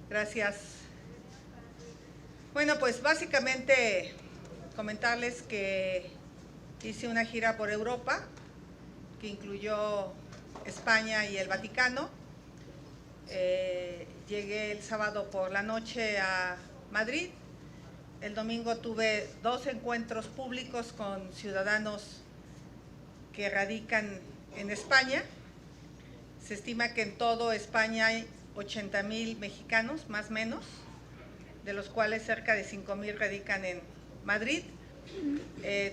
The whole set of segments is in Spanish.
Gracias. Bueno, pues básicamente comentarles que hice una gira por Europa, que incluyó España y el Vaticano. Llegué el sábado por la noche a Madrid. El domingo tuve 2 encuentros públicos con ciudadanos que radican en España. Se estima que en todo España hay 80,000 mexicanos, más o menos, de los cuales cerca de 5,000 radican en Madrid.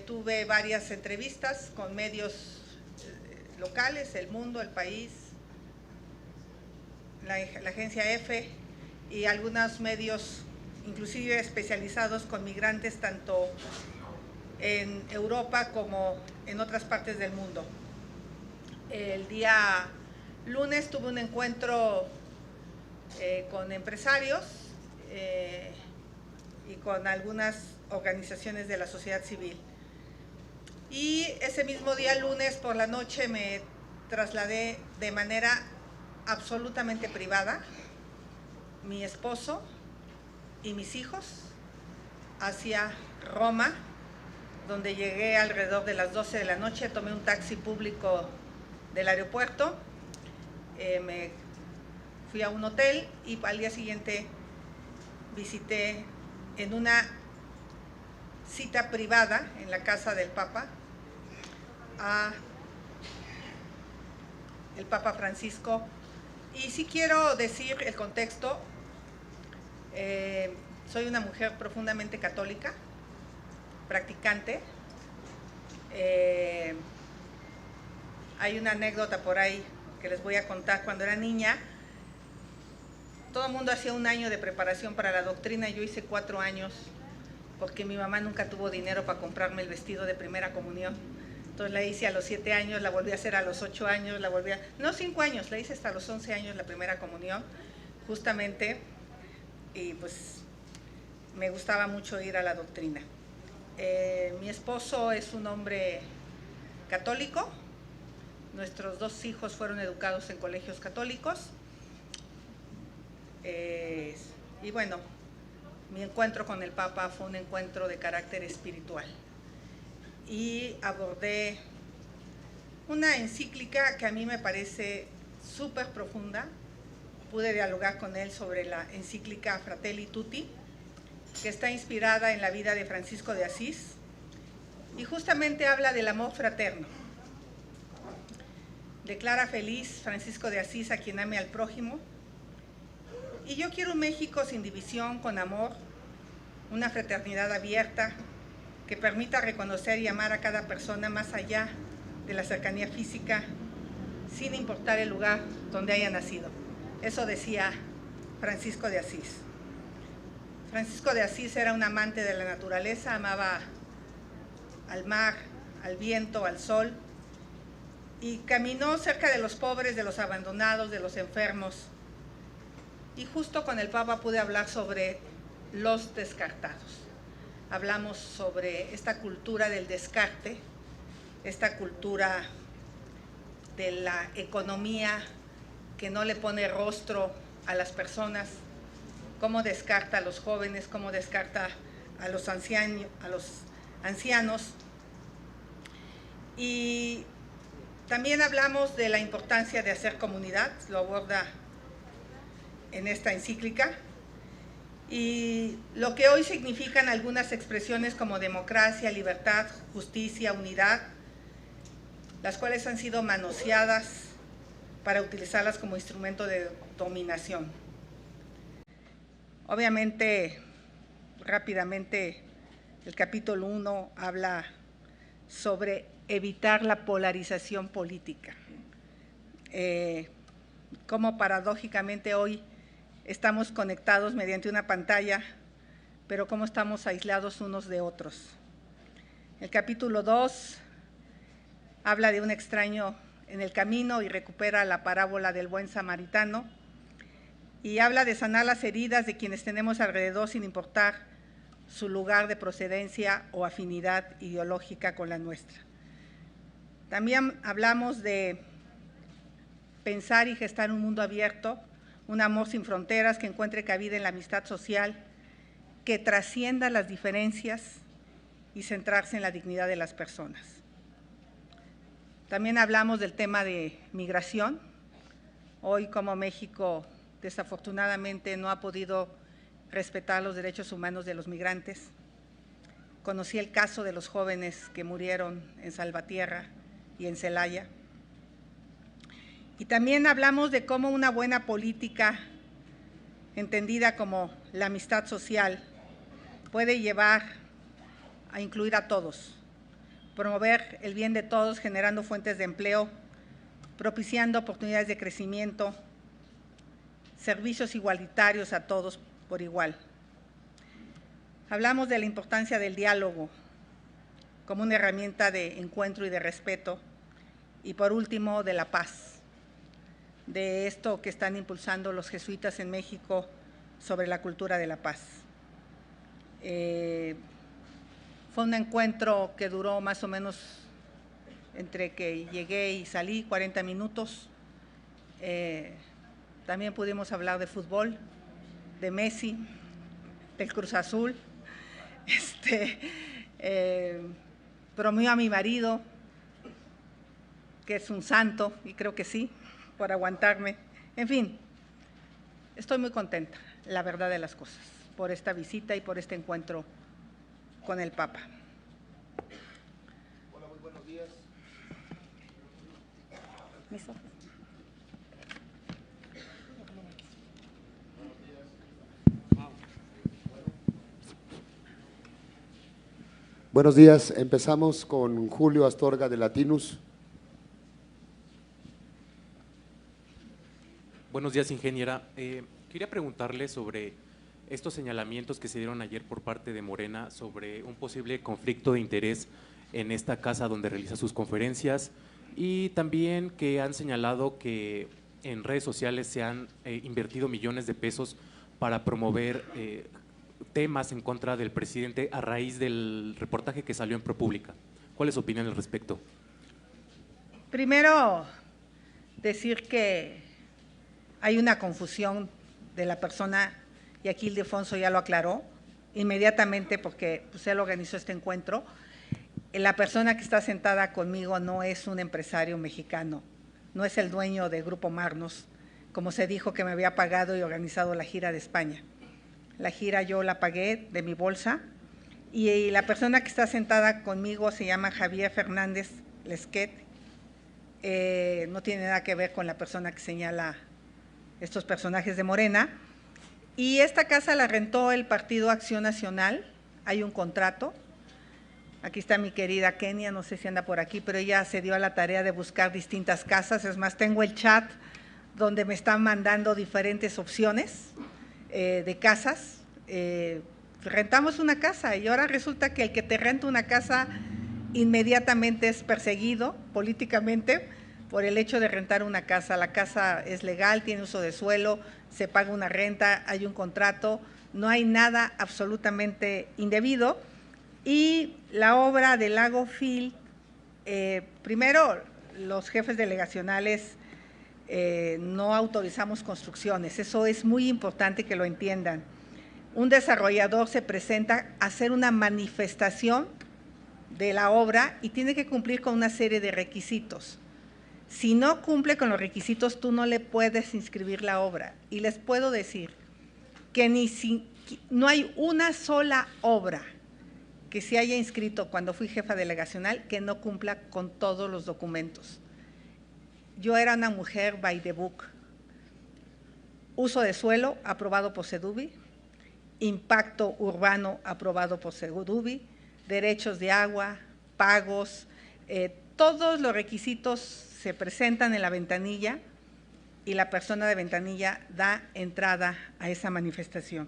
Tuve varias entrevistas con medios locales, El Mundo, El País, la agencia EFE y algunos medios inclusive especializados con migrantes tanto en Europa como en otras partes del mundo. El día lunes tuve un encuentro con empresarios y con algunas organizaciones de la sociedad civil. Y ese mismo día, lunes por la noche, me trasladé de manera absolutamente privada, mi esposo y mis hijos, hacia Roma, donde llegué alrededor de las 12 de la noche. Tomé un taxi público del aeropuerto, me fui a un hotel y al día siguiente visité en una cita privada en la casa del Papa a el Papa Francisco. Y sí quiero decir el contexto. Soy una mujer profundamente católica, practicante. Hay una anécdota por ahí que les voy a contar. Cuando era niña, todo el mundo hacía un año de preparación para la doctrina. Yo hice 4 años porque mi mamá nunca tuvo dinero para comprarme el vestido de primera comunión. Entonces la hice a los 7 años, la volví a hacer a los 8 años, no 5 años, la hice hasta los 11 años la primera comunión, justamente, y pues me gustaba mucho ir a la doctrina. Mi esposo es un hombre católico, nuestros 2 hijos fueron educados en colegios católicos, y bueno, mi encuentro con el Papa fue un encuentro de carácter espiritual. Y abordé una encíclica que a mí me parece súper profunda. Pude dialogar con él sobre la encíclica Fratelli Tutti, que está inspirada en la vida de Francisco de Asís, y justamente habla del amor fraterno. Declara feliz Francisco de Asís a quien ame al prójimo. Y yo quiero un México sin división, con amor, una fraternidad abierta, que permita reconocer y amar a cada persona más allá de la cercanía física, sin importar el lugar donde haya nacido. Eso decía Francisco de Asís. Francisco de Asís era un amante de la naturaleza, amaba al mar, al viento, al sol, y caminó cerca de los pobres, de los abandonados, de los enfermos. Y justo con el Papa pude hablar sobre los descartados. Hablamos sobre esta cultura del descarte, esta cultura de la economía que no le pone rostro a las personas, cómo descarta a los jóvenes, cómo descarta a los ancianos. Y también hablamos de la importancia de hacer comunidad, lo aborda en esta encíclica, y lo que hoy significan algunas expresiones como democracia, libertad, justicia, unidad, las cuales han sido manoseadas para utilizarlas como instrumento de dominación. Obviamente, rápidamente, el capítulo 1 habla sobre evitar la polarización política. Cómo paradójicamente hoy estamos conectados mediante una pantalla, pero cómo estamos aislados unos de otros. El capítulo 2 habla de un extraño en el camino y recupera la parábola del buen samaritano, y habla de sanar las heridas de quienes tenemos alrededor sin importar su lugar de procedencia o afinidad ideológica con la nuestra. También hablamos de pensar y gestar un mundo abierto, un amor sin fronteras que encuentre cabida en la amistad social, que trascienda las diferencias y centrarse en la dignidad de las personas. También hablamos del tema de migración. Hoy, como México desafortunadamente no ha podido respetar los derechos humanos de los migrantes, conocí el caso de los jóvenes que murieron en Salvatierra y en Celaya. Y también hablamos de cómo una buena política, entendida como la amistad social, puede llevar a incluir a todos, promover el bien de todos, generando fuentes de empleo, propiciando oportunidades de crecimiento, servicios igualitarios a todos por igual. Hablamos de la importancia del diálogo como una herramienta de encuentro y de respeto, y por último, de la paz, de esto que están impulsando los jesuitas en México sobre la cultura de la paz. Fue un encuentro que duró más o menos, entre que llegué y salí, 40 minutos. También pudimos hablar de fútbol, de Messi, del Cruz Azul. Bromeó a mi marido, que es un santo, y creo que sí, por aguantarme. En fin, estoy muy contenta, la verdad de las cosas, por esta visita y por este encuentro con el Papa. Hola, muy buenos días. Mis ojos. Buenos días, empezamos con Julio Astorga de Latinus. Buenos días, ingeniera. Quería preguntarle sobre estos señalamientos que se dieron ayer por parte de Morena sobre un posible conflicto de interés en esta casa donde realiza sus conferencias, y también que han señalado que en redes sociales se han invertido millones de pesos para promover temas en contra del presidente a raíz del reportaje que salió en ProPublica. ¿Cuál es su opinión al respecto? Primero, decir que hay una confusión de la persona, y aquí Ildefonso ya lo aclaró inmediatamente porque pues, él organizó este encuentro. La persona que está sentada conmigo no es un empresario mexicano, no es el dueño de Grupo Marnos, como se dijo que me había pagado y organizado la gira de España. La gira yo la pagué de mi bolsa, y la persona que está sentada conmigo se llama Javier Fernández Lesquet. No tiene nada que ver con la persona que señala estos personajes de Morena. Y esta casa la rentó el Partido Acción Nacional, hay un contrato. Aquí está mi querida Kenia, no sé si anda por aquí, pero ella se dio a la tarea de buscar distintas casas. Es más, tengo el chat donde me están mandando diferentes opciones de casas. Rentamos una casa y ahora resulta que el que te renta una casa inmediatamente es perseguido políticamente por el hecho de rentar una casa. La casa es legal, tiene uso de suelo, se paga una renta, hay un contrato, no hay nada absolutamente indebido. Y la obra del Lago Phil, primero, los jefes delegacionales no autorizamos construcciones, eso es muy importante que lo entiendan. Un desarrollador se presenta a hacer una manifestación de la obra y tiene que cumplir con una serie de requisitos. Si no cumple con los requisitos, tú no le puedes inscribir la obra. Y les puedo decir que no hay una sola obra que se haya inscrito cuando fui jefa delegacional que no cumpla con todos los documentos. Yo era una mujer by the book. Uso de suelo aprobado por SEDUBI, impacto urbano aprobado por SEDUBI, derechos de agua, pagos, todos los requisitos se presentan en la ventanilla y la persona de ventanilla da entrada a esa manifestación.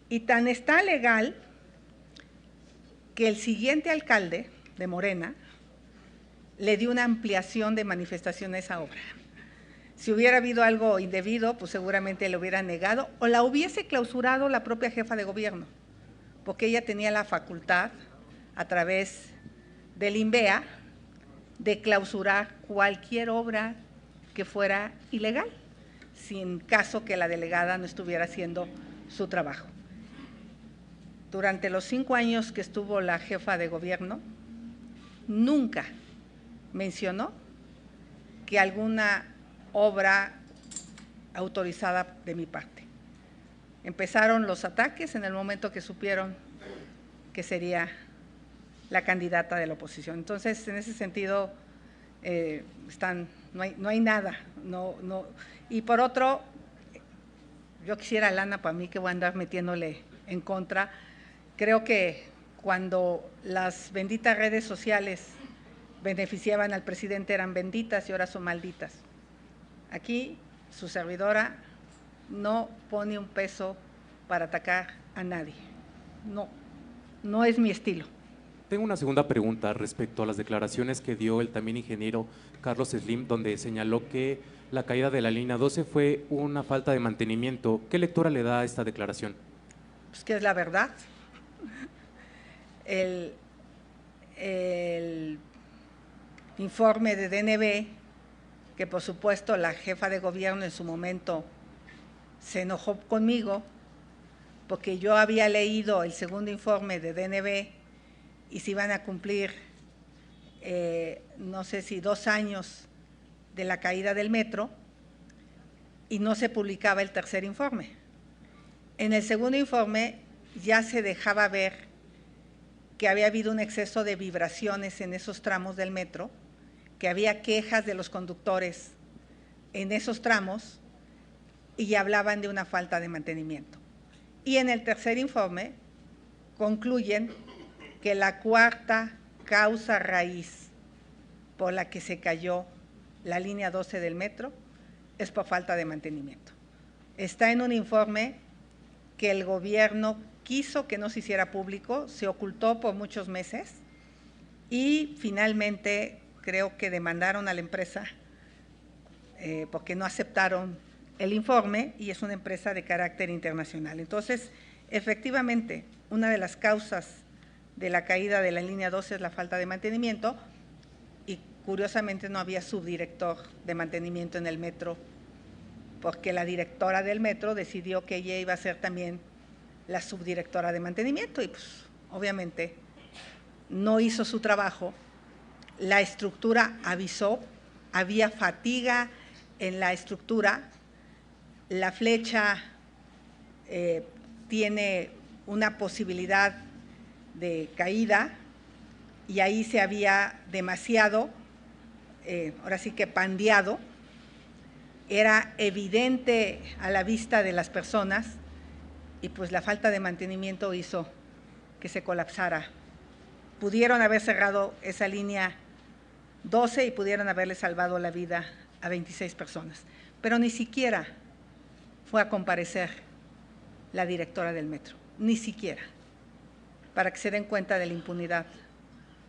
Y tan está legal que el siguiente alcalde de Morena le dio una ampliación de manifestación a esa obra. Si hubiera habido algo indebido, pues seguramente le hubiera negado o la hubiese clausurado la propia jefa de gobierno, porque ella tenía la facultad, a través del INVEA, de clausurar cualquier obra que fuera ilegal. sin caso que la delegada no estuviera haciendo su trabajo. Durante los 5 años que estuvo la jefa de gobierno, nunca mencionó que alguna obra autorizada de mi parte. Empezaron los ataques en el momento que supieron que sería la candidata de la oposición. Entonces, en ese sentido, no hay nada. Y por otro, yo quisiera lana para mí, que voy a andar metiéndole en contra. Creo que cuando las benditas redes sociales beneficiaban al presidente eran benditas y ahora son malditas. Aquí su servidora no pone un peso para atacar a nadie. No es mi estilo. Tengo una segunda pregunta respecto a las declaraciones que dio el también ingeniero Carlos Slim, donde señaló que la caída de la línea 12 fue una falta de mantenimiento. ¿Qué lectura le da a esta declaración? Pues que es la verdad. El informe de DNB, que por supuesto la jefa de gobierno en su momento se enojó conmigo, porque yo había leído el segundo informe de DNB y se iban a cumplir, no sé si 2 años de la caída del metro, y no se publicaba el tercer informe. En el segundo informe ya se dejaba ver que había habido un exceso de vibraciones en esos tramos del metro, que había quejas de los conductores en esos tramos y hablaban de una falta de mantenimiento. Y en el tercer informe concluyen que la cuarta causa raíz por la que se cayó la línea 12 del metro es por falta de mantenimiento. Está en un informe que el gobierno quiso que no se hiciera público, se ocultó por muchos meses y finalmente creo que demandaron a la empresa porque no aceptaron el informe, y es una empresa de carácter internacional. Entonces, efectivamente, una de las causas de la caída de la línea 12 es la falta de mantenimiento, y curiosamente no había subdirector de mantenimiento en el metro, porque la directora del metro decidió que ella iba a ser también la subdirectora de mantenimiento, y pues obviamente no hizo su trabajo. La estructura avisó, había fatiga en la estructura, la flecha tiene una posibilidad de caída y ahí se había demasiado, ahora sí que pandeado, era evidente a la vista de las personas y pues la falta de mantenimiento hizo que se colapsara. Pudieron haber cerrado esa línea 12 y pudieron haberle salvado la vida a 26 personas, pero ni siquiera fue a comparecer la directora del metro, ni siquiera, para que se den cuenta de la impunidad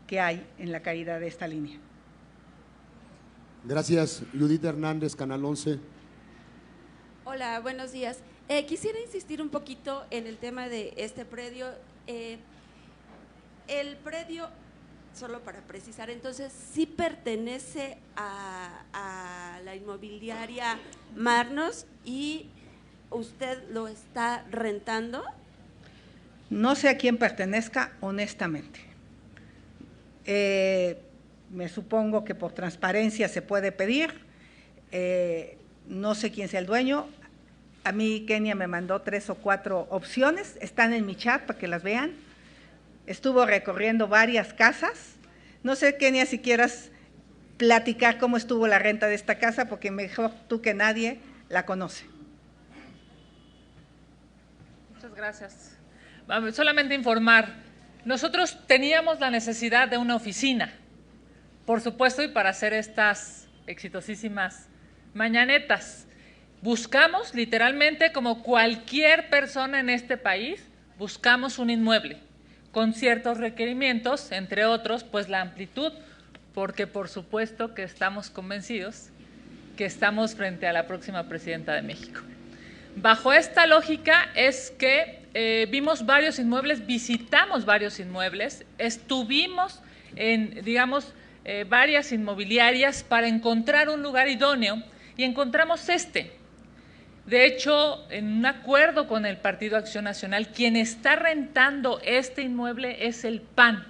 que hay en la caída de esta línea. Gracias. Judith Hernández, Canal 11. Hola, buenos días. Quisiera insistir un poquito en el tema de este predio. El predio, solo para precisar, entonces, ¿sí pertenece a la inmobiliaria Marnos y usted lo está rentando? No sé a quién pertenezca, honestamente. Me supongo que por transparencia se puede pedir. No sé quién sea el dueño. A mí Kenia me mandó 3 o 4 opciones, están en mi chat para que las vean. Estuvo recorriendo varias casas. No sé, Kenia, si quieras platicar cómo estuvo la renta de esta casa, porque mejor tú que nadie la conoce. Muchas gracias. Solamente informar, nosotros teníamos la necesidad de una oficina, por supuesto, y para hacer estas exitosísimas mañanetas. Buscamos literalmente, como cualquier persona en este país, buscamos un inmueble con ciertos requerimientos, entre otros, pues la amplitud, porque por supuesto que estamos convencidos que estamos frente a la próxima presidenta de México. Bajo esta lógica es que vimos varios inmuebles, visitamos varios inmuebles, estuvimos en, digamos, varias inmobiliarias para encontrar un lugar idóneo y encontramos este. De hecho, en un acuerdo con el Partido Acción Nacional, quien está rentando este inmueble es el PAN.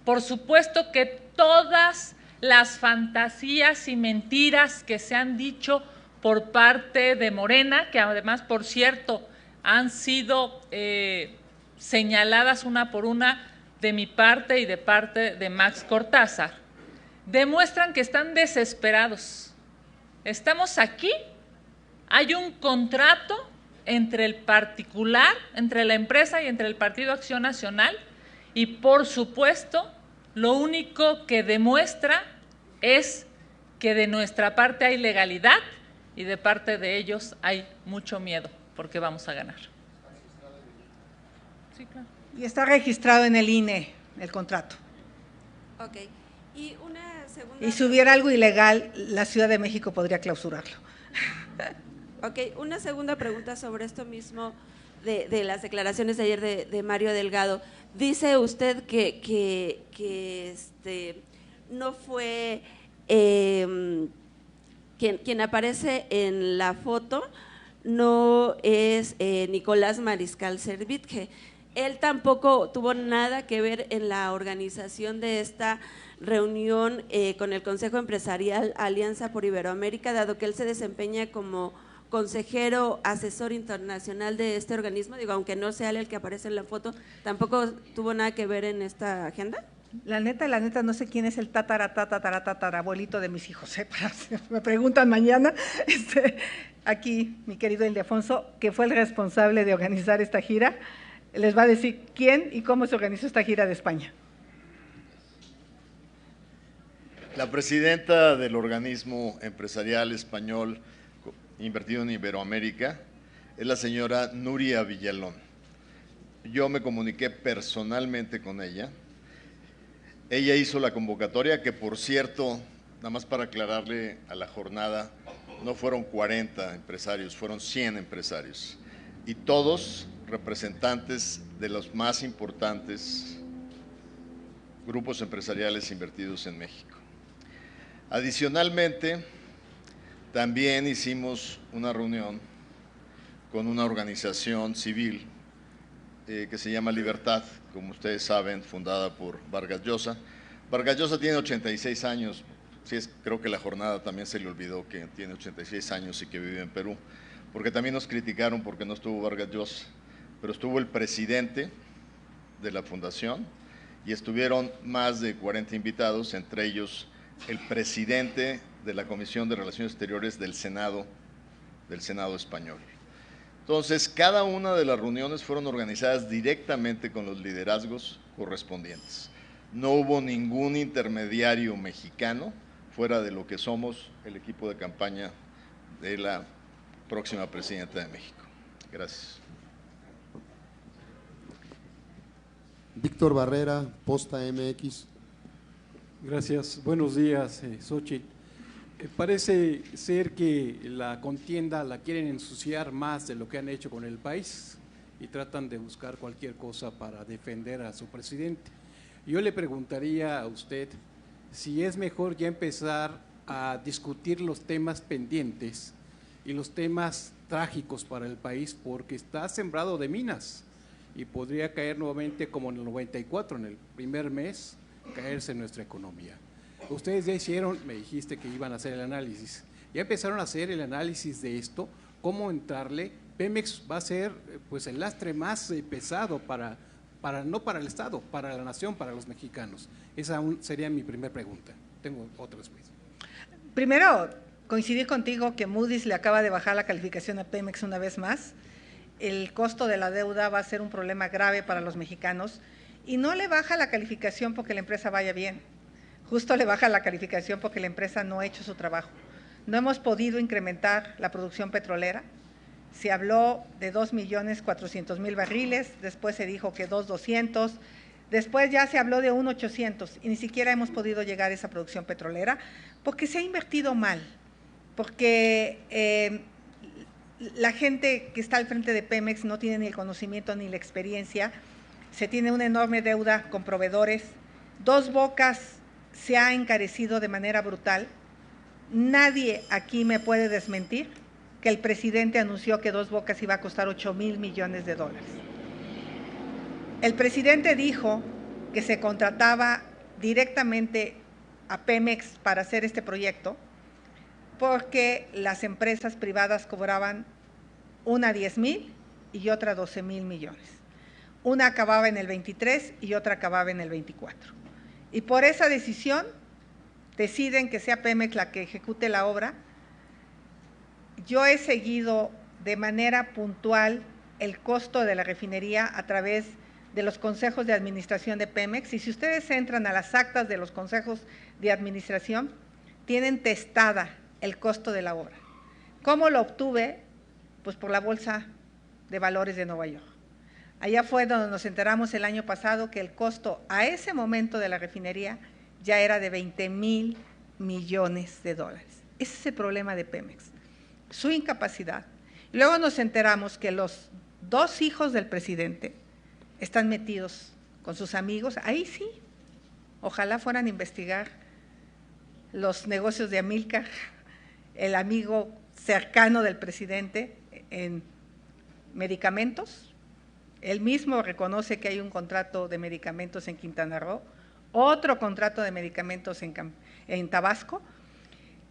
Por supuesto que todas las fantasías y mentiras que se han dicho por parte de Morena, que además, por cierto, han sido señaladas una por una de mi parte y de parte de Max Cortázar, demuestran que están desesperados. Estamos aquí, hay un contrato entre el particular, entre la empresa y entre el Partido Acción Nacional, y por supuesto, lo único que demuestra es que de nuestra parte hay legalidad y de parte de ellos hay mucho miedo, porque vamos a ganar. Sí, claro. Y está registrado en el INE el contrato. Ok. Y una segunda… Y si hubiera algo ilegal, la Ciudad de México podría clausurarlo. Ok, una segunda pregunta sobre esto mismo de las declaraciones de ayer de Mario Delgado. Dice usted que no fue quien aparece en la foto, no es Nicolás Mariscal Servitje. Él tampoco tuvo nada que ver en la organización de esta reunión con el Consejo Empresarial Alianza por Iberoamérica, dado que él se desempeña como consejero asesor internacional de este organismo, digo, aunque no sea él el que aparece en la foto, ¿tampoco tuvo nada que ver en esta agenda? La neta, no sé quién es el tatarabuelito de mis hijos, me preguntan mañana, aquí mi querido Ildefonso, que fue el responsable de organizar esta gira, les va a decir quién y cómo se organizó esta gira de España. La presidenta del organismo empresarial español invertido en Iberoamérica es la señora Nuria Villalón. Yo me comuniqué personalmente con ella. Ella hizo la convocatoria, que por cierto, nada más para aclararle a la jornada, no fueron 40 empresarios, fueron 100 empresarios. Y todos representantes de los más importantes grupos empresariales invertidos en México. Adicionalmente, también hicimos una reunión con una organización civil que se llama Libertad, como ustedes saben, fundada por Vargas Llosa. Vargas Llosa tiene 86 años, creo que la jornada también se le olvidó que tiene 86 años y que vive en Perú, porque también nos criticaron porque no estuvo Vargas Llosa, pero estuvo el presidente de la fundación y estuvieron más de 40 invitados, entre ellos el presidente de la Comisión de Relaciones Exteriores del Senado español. Entonces, cada una de las reuniones fueron organizadas directamente con los liderazgos correspondientes. No hubo ningún intermediario mexicano fuera de lo que somos el equipo de campaña de la próxima presidenta de México. Gracias. Víctor Barrera, Posta MX. Gracias. Buenos días, Xochitl. Parece ser que la contienda la quieren ensuciar más de lo que han hecho con el país y tratan de buscar cualquier cosa para defender a su presidente. Yo le preguntaría a usted si es mejor ya empezar a discutir los temas pendientes y los temas trágicos para el país, porque está sembrado de minas y podría caer nuevamente como en el 94, en el primer mes, caerse nuestra economía. Ustedes ya hicieron, me dijiste que iban a hacer el análisis, ya empezaron a hacer el análisis de esto, cómo entrarle. Pemex va a ser pues el lastre más pesado no para el Estado, para la nación, para los mexicanos. Esa sería mi primera pregunta. Tengo otra después. Primero, coincidir contigo que Moody's le acaba de bajar la calificación a Pemex una vez más. El costo de la deuda va a ser un problema grave para los mexicanos y no le baja la calificación porque la empresa vaya bien. Justo le baja la calificación porque la empresa no ha hecho su trabajo. No hemos podido incrementar la producción petrolera. Se habló de 2.400.000 barriles, después se dijo que 2.200.000, después ya se habló de 1.800.000 y ni siquiera hemos podido llegar a esa producción petrolera porque se ha invertido mal, porque la gente que está al frente de Pemex no tiene ni el conocimiento ni la experiencia, se tiene una enorme deuda con proveedores, Dos Bocas se ha encarecido de manera brutal, nadie aquí me puede desmentir que el presidente anunció que Dos Bocas iba a costar 8,000 millones de dólares. El presidente dijo que se contrataba directamente a Pemex para hacer este proyecto porque las empresas privadas cobraban una 10,000 y otra 12,000 millones. Una acababa en el 23 y otra acababa en el 24. Y por esa decisión deciden que sea Pemex la que ejecute la obra. Yo he seguido de manera puntual el costo de la refinería a través de los consejos de administración de Pemex, y si ustedes entran a las actas de los consejos de administración, tienen testada el costo de la obra. ¿Cómo lo obtuve? Pues por la Bolsa de Valores de Nueva York. Allá fue donde nos enteramos el año pasado que el costo a ese momento de la refinería ya era de 20,000 millones de dólares. Ese es el problema de Pemex, su incapacidad. Y luego nos enteramos que los dos hijos del presidente están metidos con sus amigos. Ahí sí, ojalá fueran a investigar los negocios de Amílcar, el amigo cercano del presidente en medicamentos. Él mismo reconoce que hay un contrato de medicamentos en Quintana Roo, otro contrato de medicamentos en Tabasco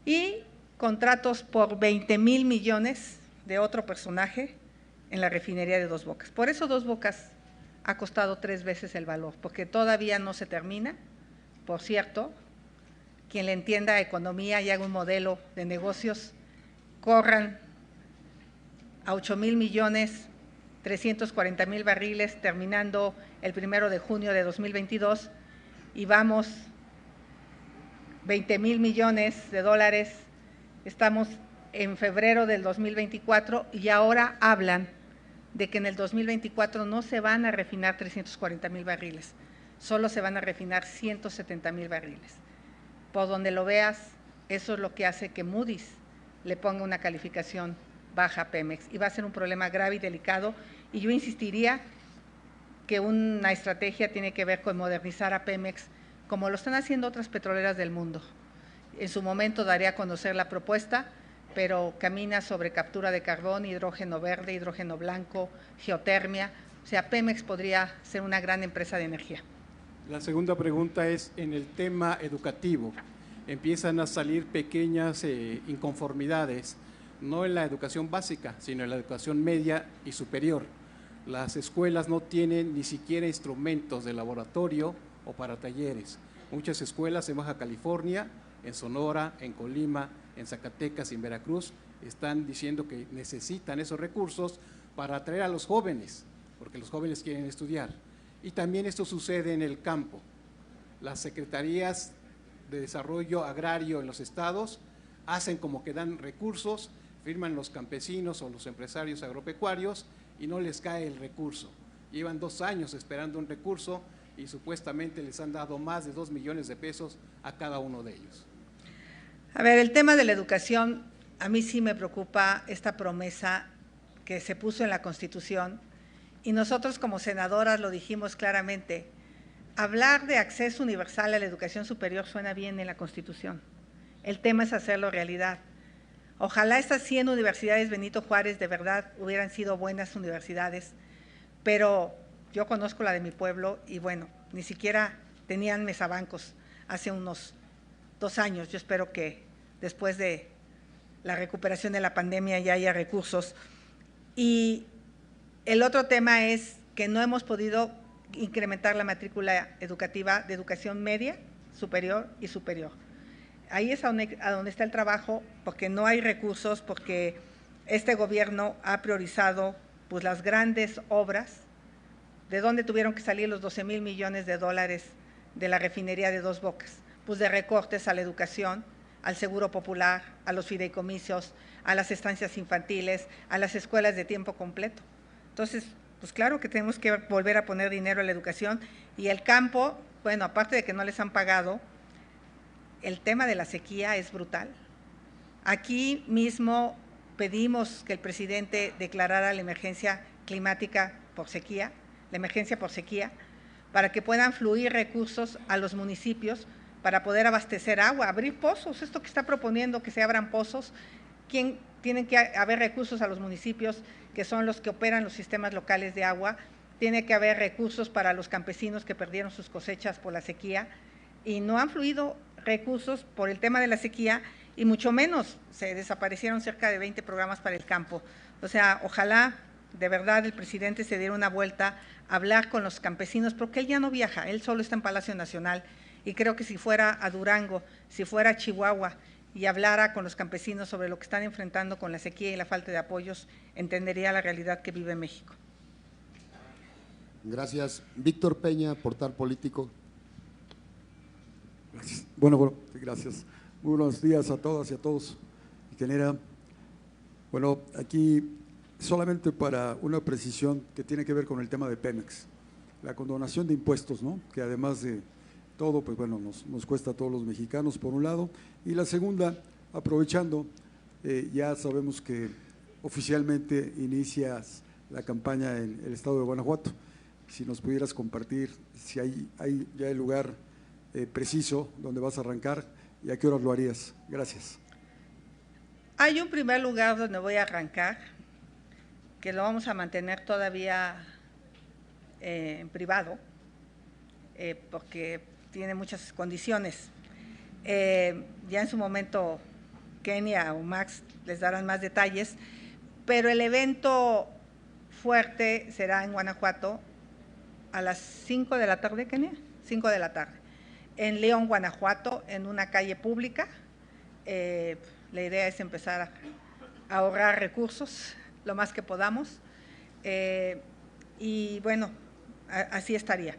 y contratos por 20,000 millones de otro personaje en la refinería de Dos Bocas. Por eso Dos Bocas ha costado 3 veces el valor, porque todavía no se termina. Por cierto, quien le entienda a economía y haga un modelo de negocios, corran a 8,000 millones, 340,000 barriles, terminando el 1 de junio de 2022, y vamos 20,000 millones de dólares, estamos en febrero del 2024 y ahora hablan de que en el 2024 no se van a refinar 340,000 barriles, solo se van a refinar 170,000 barriles. Por donde lo veas, eso es lo que hace que Moody's le ponga una calificación baja a Pemex, y va a ser un problema grave y delicado, y yo insistiría que una estrategia tiene que ver con modernizar a Pemex, como lo están haciendo otras petroleras del mundo. En su momento daré a conocer la propuesta, pero camina sobre captura de carbón, hidrógeno verde, hidrógeno blanco, geotermia. O sea, Pemex podría ser una gran empresa de energía. La segunda pregunta es en el tema educativo. Empiezan a salir pequeñas inconformidades, no en la educación básica, sino en la educación media y superior. Las escuelas no tienen ni siquiera instrumentos de laboratorio o para talleres. Muchas escuelas en Baja California, en Sonora, en Colima, en Zacatecas y en Veracruz están diciendo que necesitan esos recursos para atraer a los jóvenes, porque los jóvenes quieren estudiar. Y también esto sucede en el campo. Las secretarías de desarrollo agrario en los estados hacen como que dan recursos, firman los campesinos o los empresarios agropecuarios y no les cae el recurso. Llevan 2 años esperando un recurso y supuestamente les han dado más de 2 millones de pesos a cada uno de ellos. A ver, el tema de la educación, a mí sí me preocupa esta promesa que se puso en la Constitución, y nosotros como senadoras lo dijimos claramente. Hablar de acceso universal a la educación superior suena bien en la Constitución. El tema es hacerlo realidad. Ojalá estas 100 universidades Benito Juárez de verdad hubieran sido buenas universidades, pero yo conozco la de mi pueblo y bueno, ni siquiera tenían mesabancos hace unos 2 años. Yo espero que después de la recuperación de la pandemia ya haya recursos. Y el otro tema es que no hemos podido incrementar la matrícula educativa de educación media, superior y superior. Ahí es a donde está el trabajo, porque no hay recursos, porque este gobierno ha priorizado pues, las grandes obras. ¿De dónde tuvieron que salir los 12,000 millones de dólares de la refinería de Dos Bocas? Pues de recortes a la educación, al seguro popular, a los fideicomisos, a las estancias infantiles, a las escuelas de tiempo completo. Entonces, pues claro que tenemos que volver a poner dinero a la educación. Y el campo, bueno, aparte de que no les han pagado, el tema de la sequía es brutal. Aquí mismo pedimos que el presidente declarara la emergencia climática por sequía, la emergencia por sequía, para que puedan fluir recursos a los municipios para poder abastecer agua, abrir pozos, esto que está proponiendo que se abran pozos. Quien tienen que haber recursos a los municipios, que son los que operan los sistemas locales de agua, tiene que haber recursos para los campesinos que perdieron sus cosechas por la sequía, y no han fluido recursos por el tema de la sequía, y mucho menos se desaparecieron cerca de 20 programas para el campo. O sea, ojalá de verdad el presidente se diera una vuelta a hablar con los campesinos, porque él ya no viaja, él solo está en Palacio Nacional, y creo que si fuera a Durango, si fuera a Chihuahua y hablara con los campesinos sobre lo que están enfrentando con la sequía y la falta de apoyos, entendería la realidad que vive México. Gracias. Víctor Peña, Portal Político. Gracias. Bueno, gracias. Muy buenos días a todas y a todos. Ingeniera, bueno, aquí solamente para una precisión que tiene que ver con el tema de Pemex, la condonación de impuestos, ¿no? Que además de todo, pues bueno, nos cuesta a todos los mexicanos, por un lado, y la segunda, aprovechando, ya sabemos que oficialmente inicias la campaña en el estado de Guanajuato. Si nos pudieras compartir si hay ya el lugar preciso donde vas a arrancar y a qué horas lo harías. Gracias. Hay un primer lugar donde voy a arrancar, que lo vamos a mantener todavía en privado, porque tiene muchas condiciones. Ya en su momento Kenia o Max les darán más detalles, pero el evento fuerte será en Guanajuato a las 5 de la tarde, Kenia, 5 de la tarde, en León, Guanajuato, en una calle pública. La idea es empezar a ahorrar recursos lo más que podamos, y bueno, así estaría.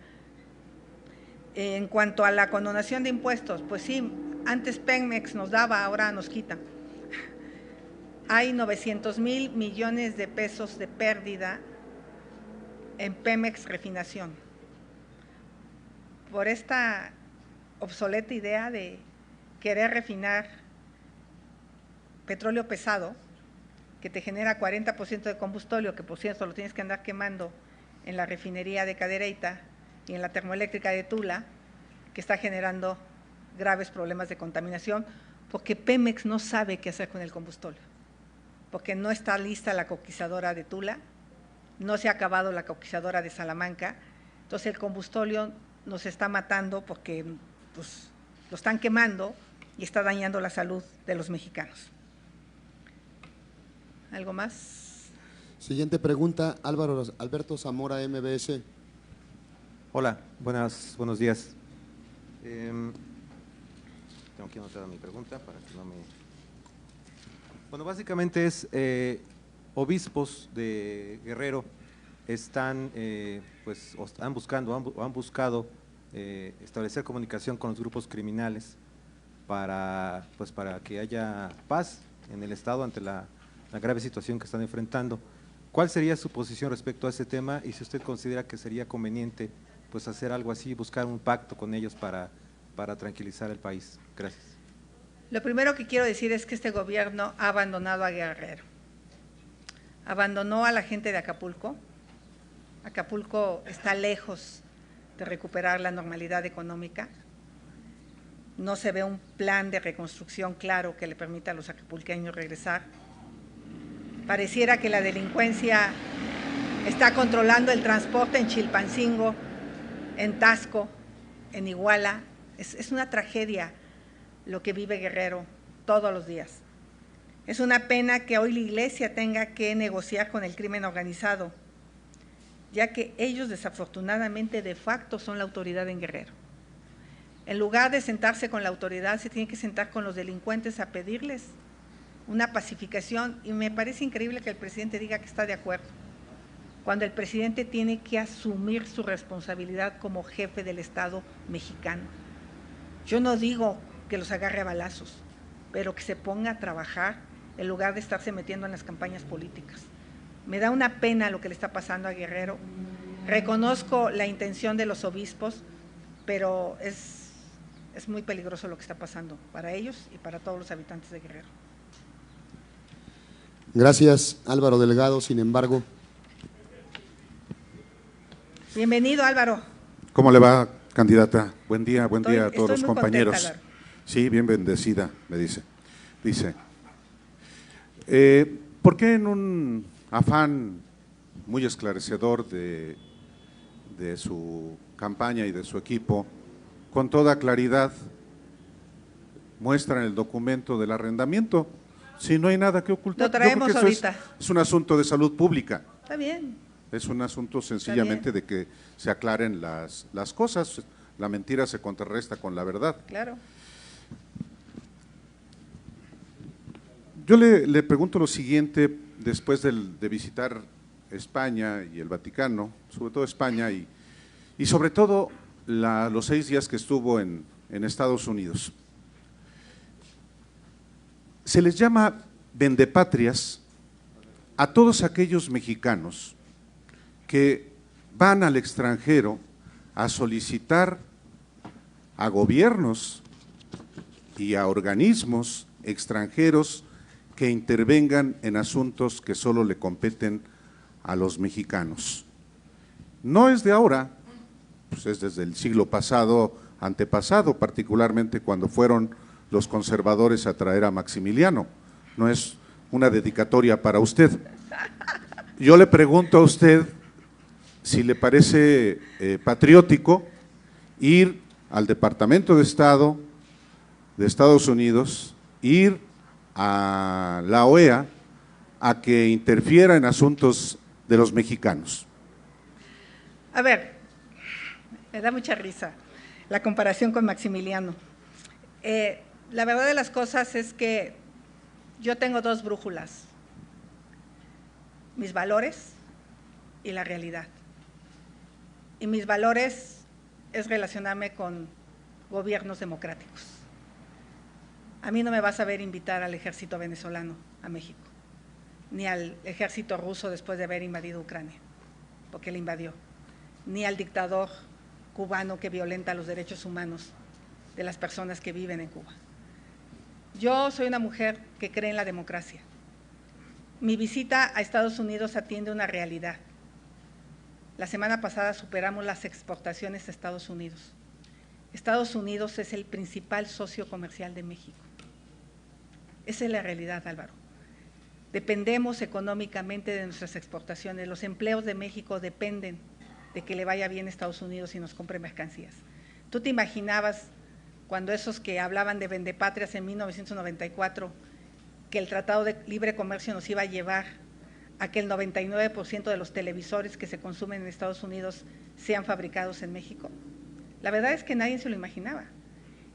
En cuanto a la condonación de impuestos, pues sí, antes Pemex nos daba, ahora nos quita. Hay 900,000 millones de pesos de pérdida en Pemex Refinación, por esta obsoleta idea de querer refinar petróleo pesado, que te genera 40% de combustóleo, que por cierto lo tienes que andar quemando en la refinería de Cadereyta y en la termoeléctrica de Tula, que está generando graves problemas de contaminación, porque Pemex no sabe qué hacer con el combustóleo, porque no está lista la coquizadora de Tula, no se ha acabado la coquizadora de Salamanca, entonces el combustóleo nos está matando porque pues, lo están quemando y está dañando la salud de los mexicanos. ¿Algo más? Siguiente pregunta, Álvaro Alberto Zamora, MBS. Hola, buenos días. Tengo que anotar mi pregunta para que no me… Bueno, básicamente es, obispos de Guerrero están, pues, han buscado establecer comunicación con los grupos criminales para que haya paz en el estado ante la grave situación que están enfrentando. ¿Cuál sería su posición respecto a ese tema y si usted considera que sería conveniente pues hacer algo así, buscar un pacto con ellos para tranquilizar el país? Gracias. Lo primero que quiero decir es que este gobierno ha abandonado a Guerrero, abandonó a la gente de Acapulco. Acapulco está lejos de recuperar la normalidad económica, no se ve un plan de reconstrucción claro que le permita a los acapulqueños regresar. Pareciera que la delincuencia está controlando el transporte en Chilpancingo, en Taxco, en Iguala. Es una tragedia lo que vive Guerrero todos los días. Es una pena que hoy la Iglesia tenga que negociar con el crimen organizado, ya que ellos desafortunadamente de facto son la autoridad en Guerrero. En lugar de sentarse con la autoridad, se tiene que sentar con los delincuentes a pedirles una pacificación, y me parece increíble que el presidente diga que está de acuerdo, cuando el presidente tiene que asumir su responsabilidad como jefe del Estado mexicano. Yo no digo que los agarre a balazos, pero que se ponga a trabajar en lugar de estarse metiendo en las campañas políticas. Me da una pena lo que le está pasando a Guerrero. Reconozco la intención de los obispos, pero es muy peligroso lo que está pasando para ellos y para todos los habitantes de Guerrero. Gracias, Álvaro Delgado, sin embargo. Bienvenido, Álvaro. ¿Cómo le va, candidata? Buen día a todos los muy compañeros. contenta, Sí, bien bendecida, me dice. Dice, ¿Por qué en un afán muy esclarecedor de su campaña y de su equipo, con toda claridad muestran el documento del arrendamiento? Si no hay nada que ocultar. Lo traemos ahorita. Es un asunto de salud pública. Está bien. Es un asunto sencillamente de que se aclaren las cosas. La mentira se contrarresta con la verdad. Claro. Yo le pregunto lo siguiente, después de visitar España y el Vaticano, sobre todo España y sobre todo los 6 días que estuvo en Estados Unidos. Se les llama vendepatrias a todos aquellos mexicanos que van al extranjero a solicitar a gobiernos y a organismos extranjeros que intervengan en asuntos que solo le competen a los mexicanos. No es de ahora, pues es desde el siglo pasado, antepasado, particularmente cuando fueron los conservadores a traer a Maximiliano. No es una dedicatoria para usted. Yo le pregunto a usted si le parece patriótico ir al Departamento de Estado de Estados Unidos, ir a la OEA a que interfiera en asuntos de los mexicanos. A ver, me da mucha risa la comparación con Maximiliano. La verdad de las cosas es que yo tengo 2 brújulas, mis valores y la realidad. Y mis valores es relacionarme con gobiernos democráticos. A mí no me vas a ver invitar al ejército venezolano a México, ni al ejército ruso después de haber invadido Ucrania, porque él invadió, ni al dictador cubano que violenta los derechos humanos de las personas que viven en Cuba. Yo soy una mujer que cree en la democracia. Mi visita a Estados Unidos atiende una realidad. La semana pasada superamos las exportaciones a Estados Unidos. Estados Unidos es el principal socio comercial de México. Esa es la realidad, Álvaro. Dependemos económicamente de nuestras exportaciones. Los empleos de México dependen de que le vaya bien a Estados Unidos y nos compre mercancías. ¿Tú te imaginabas, cuando esos que hablaban de vendepatrias en 1994, que el Tratado de Libre Comercio nos iba a llevar a que el 99% de los televisores que se consumen en Estados Unidos sean fabricados en México? La verdad es que nadie se lo imaginaba.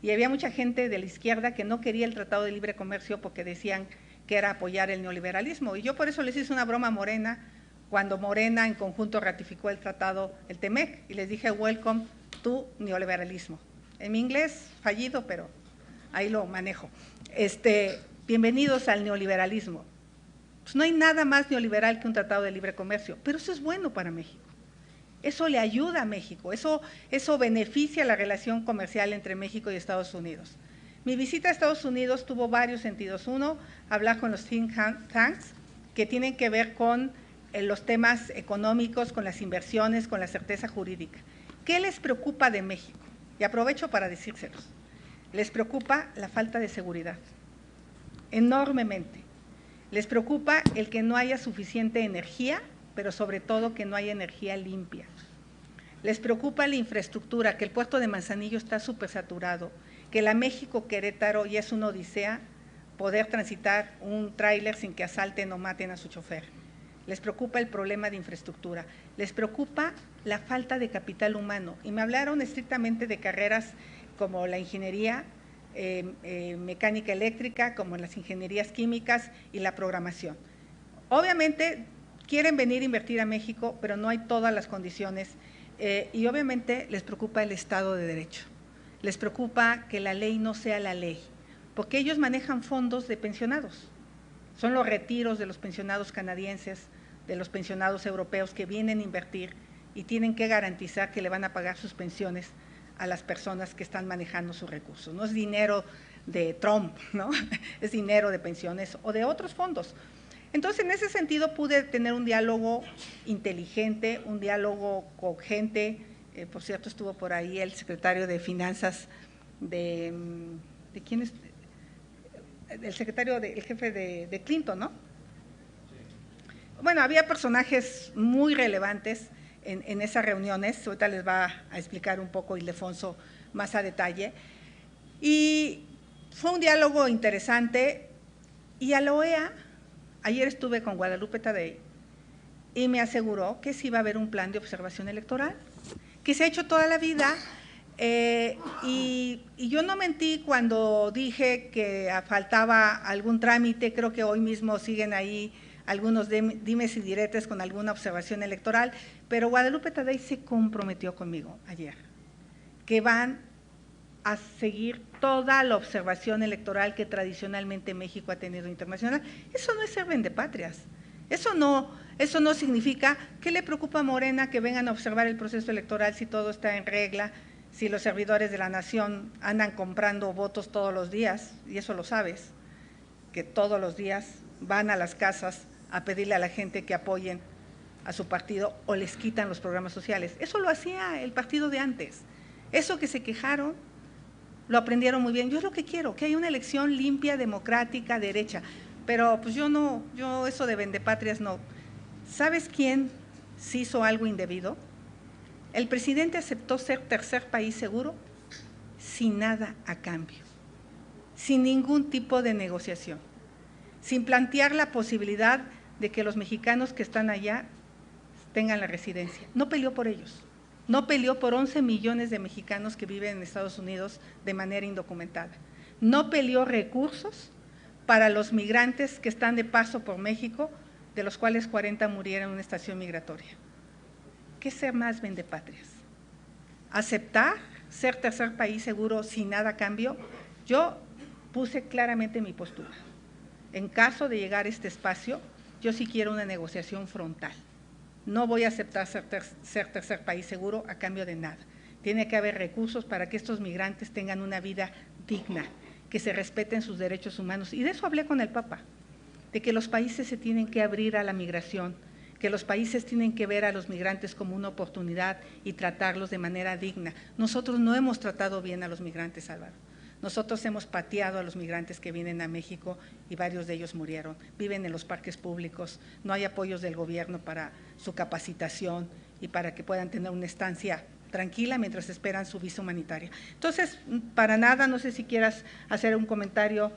Y había mucha gente de la izquierda que no quería el Tratado de Libre Comercio porque decían que era apoyar el neoliberalismo. Y yo por eso les hice una broma a Morena, cuando Morena en conjunto ratificó el tratado, el TEMEC, y les dije, welcome to neoliberalismo. En mi inglés fallido, pero ahí lo manejo. Bienvenidos al neoliberalismo. Pues no hay nada más neoliberal que un tratado de libre comercio, pero eso es bueno para México. Eso le ayuda a México, eso beneficia la relación comercial entre México y Estados Unidos. Mi visita a Estados Unidos tuvo varios sentidos. Uno, hablar con los think tanks, que tienen que ver con los temas económicos, con las inversiones, con la certeza jurídica. ¿Qué les preocupa de México? Y aprovecho para decírselos. Les preocupa la falta de seguridad, enormemente. Les preocupa el que no haya suficiente energía, pero sobre todo que no haya energía limpia. Les preocupa la infraestructura, que el puerto de Manzanillo está súper saturado, que la México-Querétaro ya es una odisea poder transitar un tráiler sin que asalten o maten a su chofer. Les preocupa el problema de infraestructura, les preocupa la falta de capital humano. Y me hablaron estrictamente de carreras como la ingeniería, mecánica eléctrica, como las ingenierías químicas y la programación. Obviamente quieren venir a invertir a México, pero no hay todas las condiciones y obviamente les preocupa el Estado de Derecho. Les preocupa que la ley no sea la ley, porque ellos manejan fondos de pensionados. Son los retiros de los pensionados canadienses, de los pensionados europeos que vienen a invertir y tienen que garantizar que le van a pagar sus pensiones a las personas que están manejando sus recursos. No es dinero de Trump, ¿no? Es dinero de pensiones o de otros fondos. Entonces, en ese sentido pude tener un diálogo inteligente, un diálogo con gente, por cierto estuvo por ahí el secretario de Finanzas ¿de quién es? El secretario, el jefe de Clinton, ¿no? bueno, había personajes muy relevantes en esas reuniones, ahorita les va a explicar un poco Ildefonso más a detalle, y fue un diálogo interesante. Y a la OEA, ayer estuve con Guadalupe Tadei y me aseguró que sí iba a haber un plan de observación electoral, que se ha hecho toda la vida, y yo no mentí cuando dije que faltaba algún trámite. Creo que hoy mismo siguen ahí algunos dimes y diretes con alguna observación electoral, pero Guadalupe Tadei se comprometió conmigo ayer, que van a seguir toda la observación electoral que tradicionalmente México ha tenido internacional. Eso no es ser vendepatrias, eso no significa que le preocupa a Morena que vengan a observar el proceso electoral si todo está en regla, si los servidores de la nación andan comprando votos todos los días, y eso lo sabes, que todos los días van a las casas a pedirle a la gente que apoyen a su partido o les quitan los programas sociales. Eso lo hacía el partido de antes. Eso que se quejaron, lo aprendieron muy bien. Yo es lo que quiero, que haya una elección limpia, democrática, derecha. Pero pues yo eso de vendepatrias no. ¿Sabes quién sí hizo algo indebido? El presidente aceptó ser tercer país seguro sin nada a cambio, sin ningún tipo de negociación, sin plantear la posibilidad de que los mexicanos que están allá tengan la residencia. No peleó por ellos, no peleó por 11 millones de mexicanos que viven en Estados Unidos de manera indocumentada, no peleó recursos para los migrantes que están de paso por México, de los cuales 40 murieron en una estación migratoria. ¿Qué ser más vendepatrias? ¿Aceptar ser tercer país seguro sin nada a cambio? Yo puse claramente mi postura. En caso de llegar a este espacio, yo sí quiero una negociación frontal. No voy a aceptar ser tercer país seguro a cambio de nada. Tiene que haber recursos para que estos migrantes tengan una vida digna, que se respeten sus derechos humanos. Y de eso hablé con el Papa, de que los países se tienen que abrir a la migración, que los países tienen que ver a los migrantes como una oportunidad y tratarlos de manera digna. Nosotros no hemos tratado bien a los migrantes, Álvaro. Nosotros hemos pateado a los migrantes que vienen a México y varios de ellos murieron. Viven en los parques públicos, no hay apoyos del gobierno para su capacitación y para que puedan tener una estancia tranquila mientras esperan su visa humanitaria. Entonces, para nada, no sé si quieras hacer un comentario.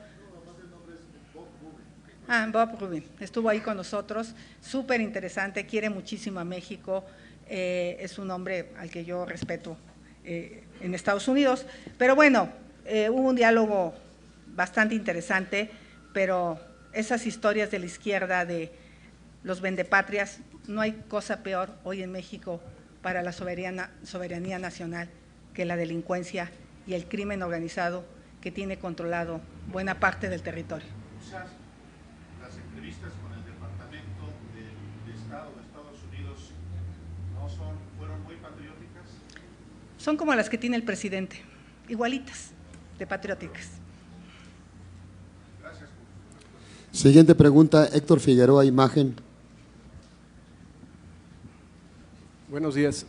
Bob Rubin, estuvo ahí con nosotros, súper interesante, quiere muchísimo a México, es un hombre al que yo respeto en Estados Unidos, pero bueno, hubo un diálogo bastante interesante, pero esas historias de la izquierda de los vendepatrias, no hay cosa peor hoy en México para la soberanía nacional que la delincuencia y el crimen organizado que tiene controlado buena parte del territorio. Las entrevistas con el Departamento de Estado de Estados Unidos fueron muy patrióticas. Son como las que tiene el presidente, igualitas de patrióticas. Gracias. Siguiente pregunta, Héctor Figueroa, imagen. Buenos días.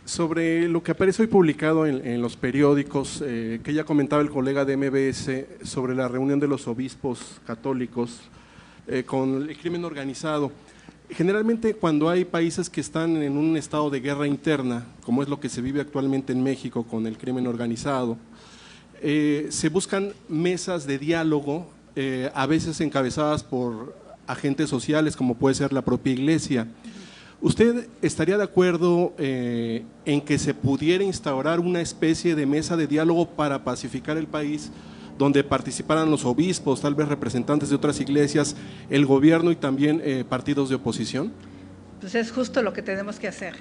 Sobre lo que aparece hoy publicado en los periódicos, que ya comentaba el colega de MBS sobre la reunión de los obispos católicos con el crimen organizado. Generalmente cuando hay países que están en un estado de guerra interna, como es lo que se vive actualmente en México con el crimen organizado, se buscan mesas de diálogo, a veces encabezadas por agentes sociales como puede ser la propia Iglesia. ¿Usted estaría de acuerdo en que se pudiera instaurar una especie de mesa de diálogo para pacificar el país, donde participaran los obispos, tal vez representantes de otras iglesias, el gobierno y también partidos de oposición? Pues es justo lo que tenemos que hacer.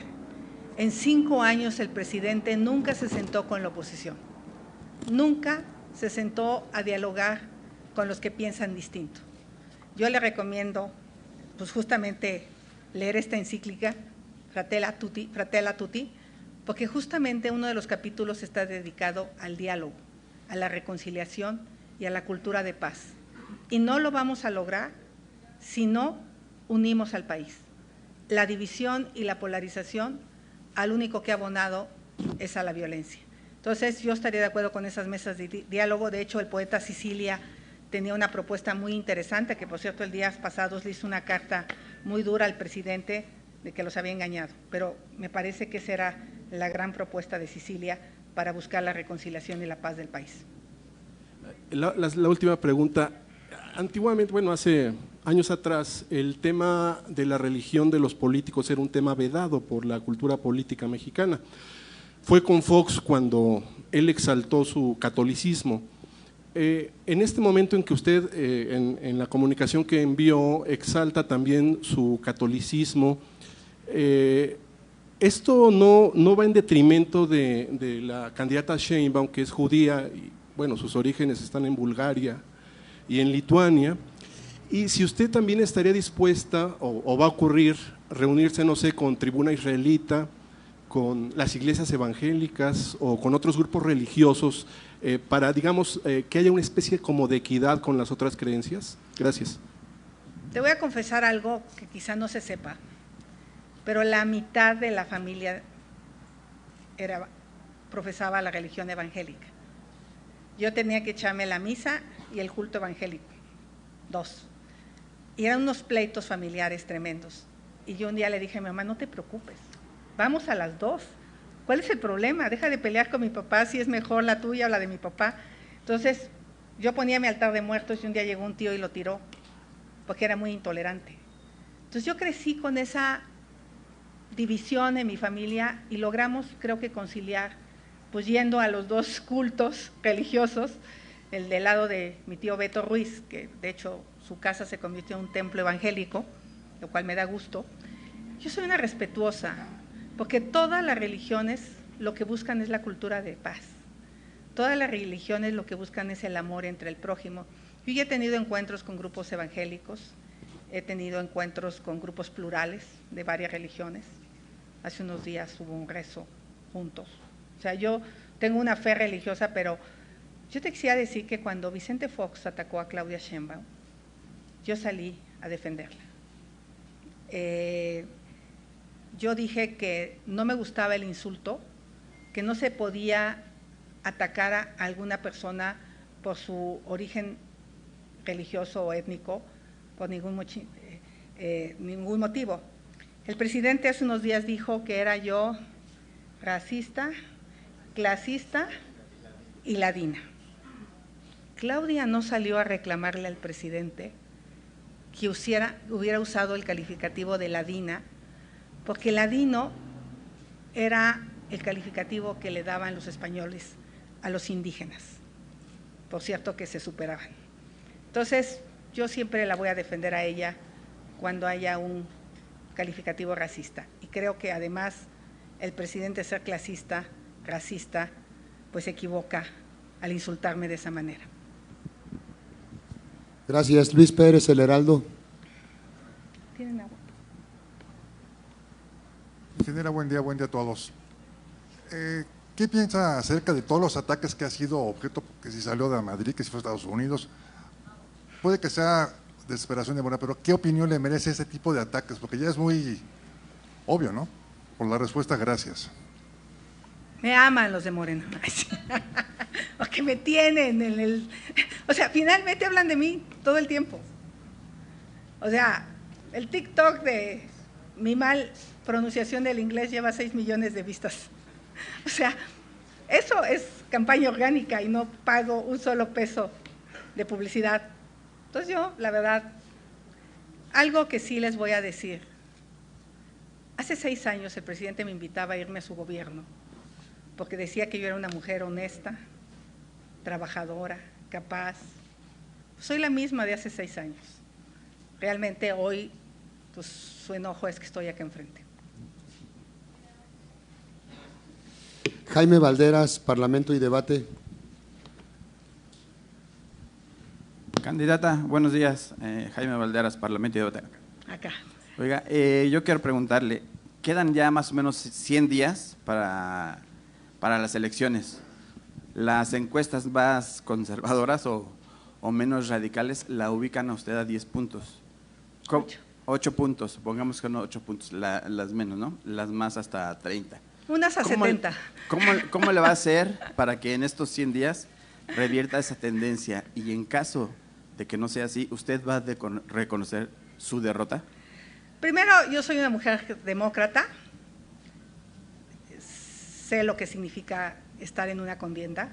En 5 años el presidente nunca se sentó con la oposición, nunca se sentó a dialogar con los que piensan distinto. Yo le recomiendo, pues justamente, leer esta encíclica, Fratelli Tutti, porque justamente uno de los capítulos está dedicado al diálogo, a la reconciliación y a la cultura de paz. Y no lo vamos a lograr si no unimos al país. La división y la polarización, al único que ha abonado es a la violencia. Entonces, yo estaría de acuerdo con esas mesas de diálogo. De hecho, el poeta Sicilia tenía una propuesta muy interesante, que por cierto el día pasado le hizo una carta muy dura al presidente de que los había engañado, pero me parece que esa era la gran propuesta de Sicilia para buscar la reconciliación y la paz del país. La última pregunta. Antiguamente, bueno, hace años atrás, el tema de la religión de los políticos era un tema vedado por la cultura política mexicana. Fue con Fox cuando él exaltó su catolicismo. En este momento en que usted, en la comunicación que envió, exalta también su catolicismo, ¿esto no va en detrimento de la candidata Sheinbaum, que es judía, y bueno, sus orígenes están en Bulgaria y en Lituania? Y si usted también estaría dispuesta, o va a ocurrir, reunirse, no sé, con Tribuna Israelita, con las iglesias evangélicas o con otros grupos religiosos para, digamos, que haya una especie como de equidad con las otras creencias. Gracias. Te voy a confesar algo que quizá no se sepa, pero la mitad de la familia profesaba la religión evangélica. Yo tenía que echarme la misa y el culto evangélico, 2. Y eran unos pleitos familiares tremendos. Y yo un día le dije a mi mamá, no te preocupes, vamos a las 2. ¿Cuál es el problema? Deja de pelear con mi papá, si es mejor la tuya o la de mi papá. Entonces, yo ponía mi altar de muertos y un día llegó un tío y lo tiró, porque era muy intolerante. Entonces, yo crecí con esa división en mi familia y logramos, creo que, conciliar, pues yendo a los 2 cultos religiosos, el del lado de mi tío Beto Ruiz, que de hecho su casa se convirtió en un templo evangélico, lo cual me da gusto. Yo soy una respetuosa, porque todas las religiones lo que buscan es la cultura de paz. Todas las religiones lo que buscan es el amor entre el prójimo. Yo ya he tenido encuentros con grupos evangélicos, he tenido encuentros con grupos plurales de varias religiones. Hace unos días hubo un rezo juntos. O sea, yo tengo una fe religiosa, pero yo te quisiera decir que cuando Vicente Fox atacó a Claudia Sheinbaum, yo salí a defenderla. Yo dije que no me gustaba el insulto, que no se podía atacar a alguna persona por su origen religioso o étnico, por ningún motivo. El presidente hace unos días dijo que era yo racista, clasista y ladina. Claudia no salió a reclamarle al presidente que hubiera usado el calificativo de ladina, porque ladino era el calificativo que le daban los españoles a los indígenas, por cierto que se superaban. Entonces, yo siempre la voy a defender a ella cuando haya un calificativo racista, y creo que además el presidente, ser clasista, racista, pues se equivoca al insultarme de esa manera. Gracias. Luis Pérez, El Heraldo. ¿Tienen agua? Ingeniera, buen día a todos. ¿Qué piensa acerca de todos los ataques que ha sido objeto, que si salió de Madrid, que si fue a Estados Unidos? Puede que sea desesperación de Morena, pero ¿qué opinión le merece ese tipo de ataques? Porque ya es muy obvio, ¿no? Por la respuesta, gracias. Me aman los de Morena, porque me tienen en el… O sea, finalmente hablan de mí todo el tiempo. O sea, el TikTok de mi mal pronunciación del inglés lleva 6 millones de vistas. O sea, eso es campaña orgánica y no pago un solo peso de publicidad. Entonces yo, la verdad, algo que sí les voy a decir. Hace 6 años el presidente me invitaba a irme a su gobierno, porque decía que yo era una mujer honesta, trabajadora, capaz. Soy la misma de hace 6 años. Realmente hoy, pues su enojo es que estoy acá enfrente. Jaime Valderas, Parlamento y Debate. Candidata, buenos días. Jaime Valderas, Parlamento y Debate. Acá. Oiga, yo quiero preguntarle, quedan ya más o menos 100 días para las elecciones. ¿Las encuestas más conservadoras o menos radicales la ubican a usted a 10 puntos? 8 puntos, pongamos que no 8 puntos, las menos, ¿no? Las más hasta 30. Unas a 70. ¿Cómo le va a hacer para que en estos 100 días revierta esa tendencia? Y en caso de que no sea así, ¿usted va a reconocer su derrota? Primero, yo soy una mujer demócrata, sé lo que significa estar en una contienda.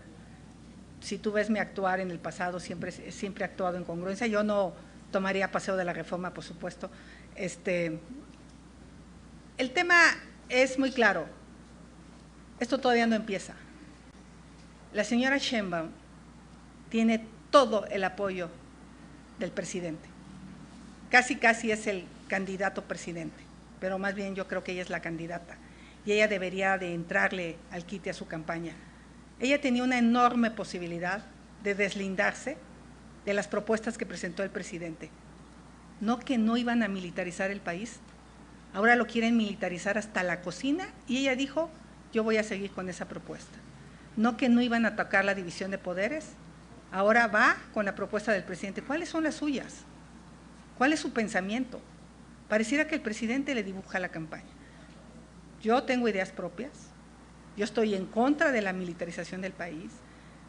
Si tú ves mi actuar en el pasado, siempre he actuado en congruencia. Yo no tomaría paseo de la reforma, por supuesto. El tema es muy claro. Esto todavía no empieza. La señora Sheinbaum tiene todo el apoyo del presidente. Casi es el candidato presidente, pero más bien yo creo que ella es la candidata y ella debería de entrarle al quite a su campaña. Ella tenía una enorme posibilidad de deslindarse de las propuestas que presentó el presidente. No que no iban a militarizar el país, ahora lo quieren militarizar hasta la cocina y ella dijo, yo voy a seguir con esa propuesta. No que no iban a atacar la división de poderes, ahora va con la propuesta del presidente. ¿Cuáles son las suyas? ¿Cuál es su pensamiento? Pareciera que el presidente le dibuja la campaña. Yo tengo ideas propias, yo estoy en contra de la militarización del país,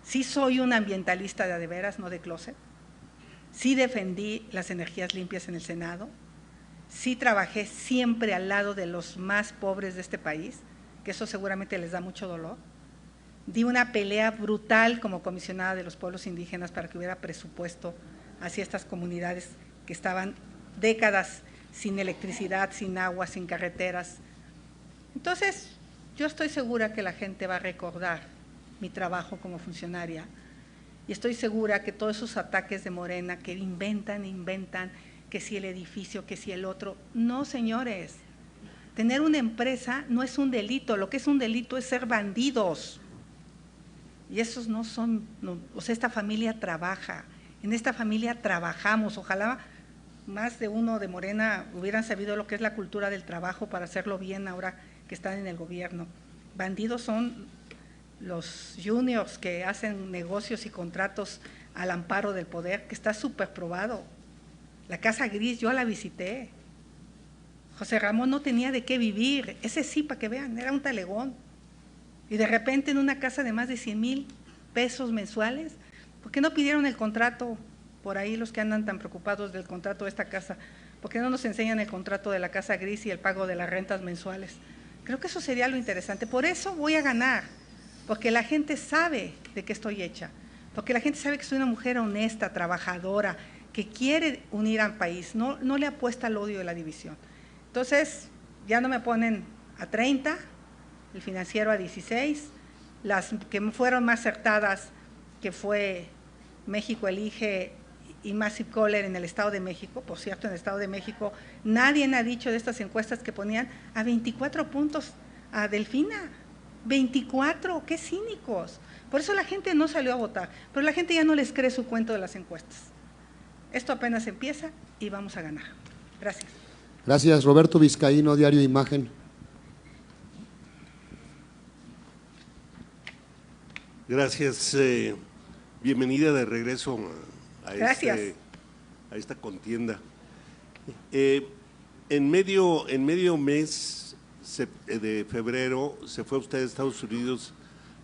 sí soy un ambientalista de veras, no de closet, sí defendí las energías limpias en el Senado, sí trabajé siempre al lado de los más pobres de este país, que eso seguramente les da mucho dolor. Di una pelea brutal como comisionada de los pueblos indígenas para que hubiera presupuesto hacia estas comunidades que estaban décadas sin electricidad, sin agua, sin carreteras. Entonces, yo estoy segura que la gente va a recordar mi trabajo como funcionaria y estoy segura que todos esos ataques de Morena que inventan, que si el edificio, que si el otro. No, señores, tener una empresa no es un delito, lo que es un delito es ser bandidos. Y esos no son, o sea, esta familia trabaja, en esta familia trabajamos, ojalá más de uno de Morena hubieran sabido lo que es la cultura del trabajo para hacerlo bien ahora que están en el gobierno. Bandidos son los juniors que hacen negocios y contratos al amparo del poder, que está súper probado. La Casa Gris, yo la visité. José Ramón no tenía de qué vivir, ese sí, para que vean, era un talegón. Y de repente en una casa de más de 100,000 pesos mensuales, ¿por qué no pidieron el contrato? Por ahí los que andan tan preocupados del contrato de esta casa, ¿por qué no nos enseñan el contrato de la Casa Gris y el pago de las rentas mensuales? Creo que eso sería lo interesante. Por eso voy a ganar, porque la gente sabe de qué estoy hecha, porque la gente sabe que soy una mujer honesta, trabajadora, que quiere unir al país, no le apuesta al odio de la división. Entonces, ya no me ponen a 30, el Financiero a 16, las que fueron más acertadas, que fue México Elige y Massive Caller en el Estado de México. Por cierto, en el Estado de México nadie ha dicho de estas encuestas que ponían a 24 puntos a Delfina. 24, qué cínicos. Por eso la gente no salió a votar, pero la gente ya no les cree su cuento de las encuestas. Esto apenas empieza y vamos a ganar. Gracias. Gracias. Roberto Vizcaíno, Diario Imagen. Gracias. Bienvenida de regreso a esta contienda. En medio mes de febrero se fue usted a Estados Unidos,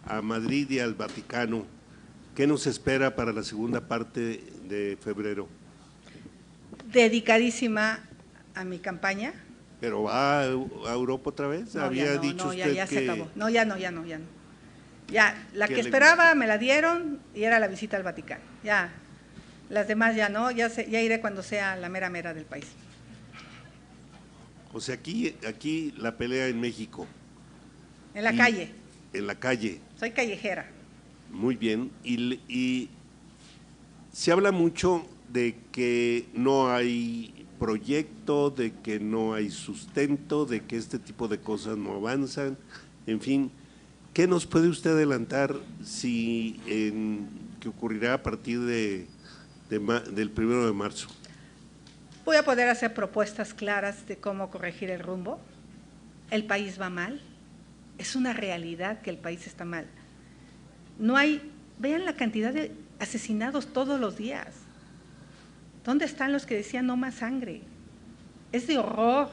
a Madrid y al Vaticano. ¿Qué nos espera para la segunda parte de febrero? Dedicadísima a mi campaña. ¿Pero va a Europa otra vez? No, Había dicho usted ya que… se acabó. No, ya no. Ya, la que esperaba me la dieron y era la visita al Vaticano. Ya, las demás ya no, ya iré cuando sea la mera del país. O sea, aquí la pelea en México. En la calle. En la calle. Soy callejera. Muy bien. Y se habla mucho de que no hay proyecto, de que no hay sustento, de que este tipo de cosas no avanzan, en fin. ¿Qué nos puede usted adelantar que ocurrirá a partir del 1 de marzo? Voy a poder hacer propuestas claras de cómo corregir el rumbo. El país va mal, es una realidad que el país está mal. Vean la cantidad de asesinados todos los días. ¿Dónde están los que decían no más sangre? Es de horror,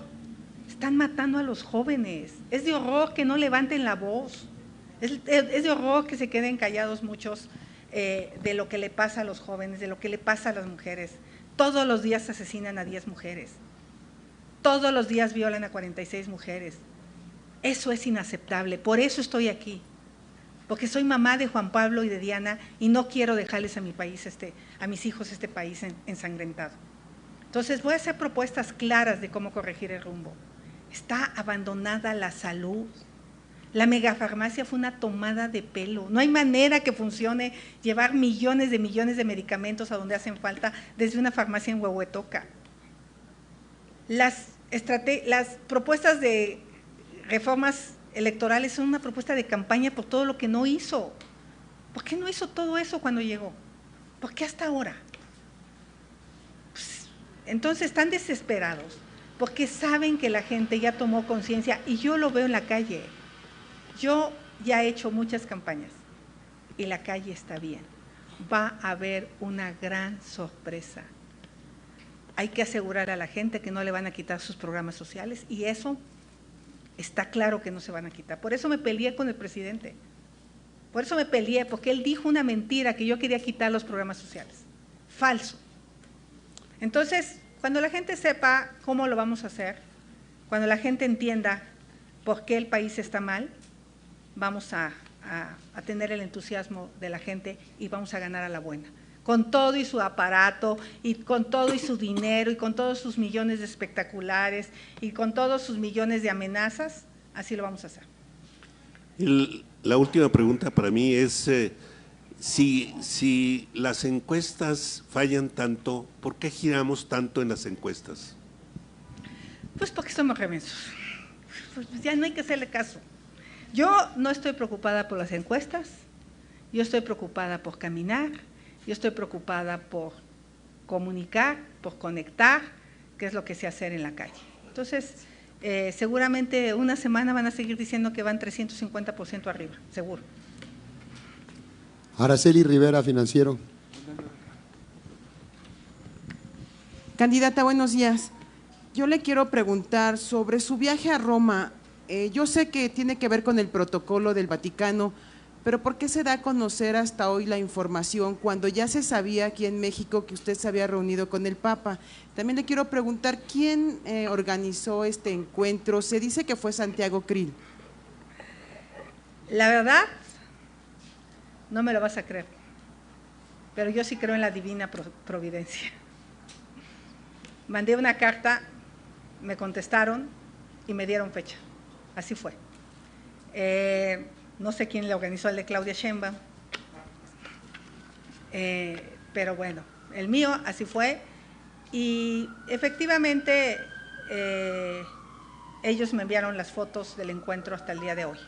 están matando a los jóvenes, es de horror que no levanten la voz. Es de horror que se queden callados muchos. de lo que le pasa a los jóvenes, de lo que le pasa a las mujeres. Todos los días asesinan a 10 mujeres. Todos los días violan a 46 mujeres. Eso es inaceptable. Por eso estoy aquí. Porque soy mamá de Juan Pablo y de Diana y no quiero dejarles a mi país, a mis hijos, este país ensangrentado. Entonces voy a hacer propuestas claras de cómo corregir el rumbo. Está abandonada la salud. La megafarmacia fue una tomada de pelo. No hay manera que funcione llevar millones de medicamentos a donde hacen falta desde una farmacia en Huehuetoca. Las propuestas de reformas electorales son una propuesta de campaña por todo lo que no hizo. ¿Por qué no hizo todo eso cuando llegó? ¿Por qué hasta ahora? Pues, entonces están desesperados porque saben que la gente ya tomó conciencia y yo lo veo en la calle. Yo ya he hecho muchas campañas y la calle está bien. Va a haber una gran sorpresa. Hay que asegurar a la gente que no le van a quitar sus programas sociales y eso está claro que no se van a quitar. Por eso me peleé con el presidente. Por eso me peleé, porque él dijo una mentira que yo quería quitar los programas sociales. Falso. Entonces, cuando la gente sepa cómo lo vamos a hacer, cuando la gente entienda por qué el país está mal, vamos a tener el entusiasmo de la gente y vamos a ganar a la buena. Con todo y su aparato, y con todo y su dinero, y con todos sus millones de espectaculares, y con todos sus millones de amenazas, así lo vamos a hacer. La última pregunta para mí es, si las encuestas fallan tanto, ¿por qué giramos tanto en las encuestas? Pues porque somos remensos. Pues ya no hay que hacerle caso. Yo no estoy preocupada por las encuestas, yo estoy preocupada por caminar, yo estoy preocupada por comunicar, por conectar, que es lo que sé hacer en la calle. Entonces, seguramente una semana van a seguir diciendo que van 350% arriba, seguro. Araceli Rivera, Financiero. Candidata, buenos días. Yo le quiero preguntar sobre su viaje a Roma. Yo sé que tiene que ver con el protocolo del Vaticano, pero ¿por qué se da a conocer hasta hoy la información cuando ya se sabía aquí en México que usted se había reunido con el Papa? También le quiero preguntar, ¿quién organizó este encuentro? Se dice que fue Santiago Krill. La verdad, no me lo vas a creer, pero yo sí creo en la divina providencia. Mandé una carta, me contestaron y me dieron fecha. Así fue. No sé quién le organizó el de Claudia Sheinbaum, pero bueno, el mío así fue y efectivamente ellos me enviaron las fotos del encuentro hasta el día de hoy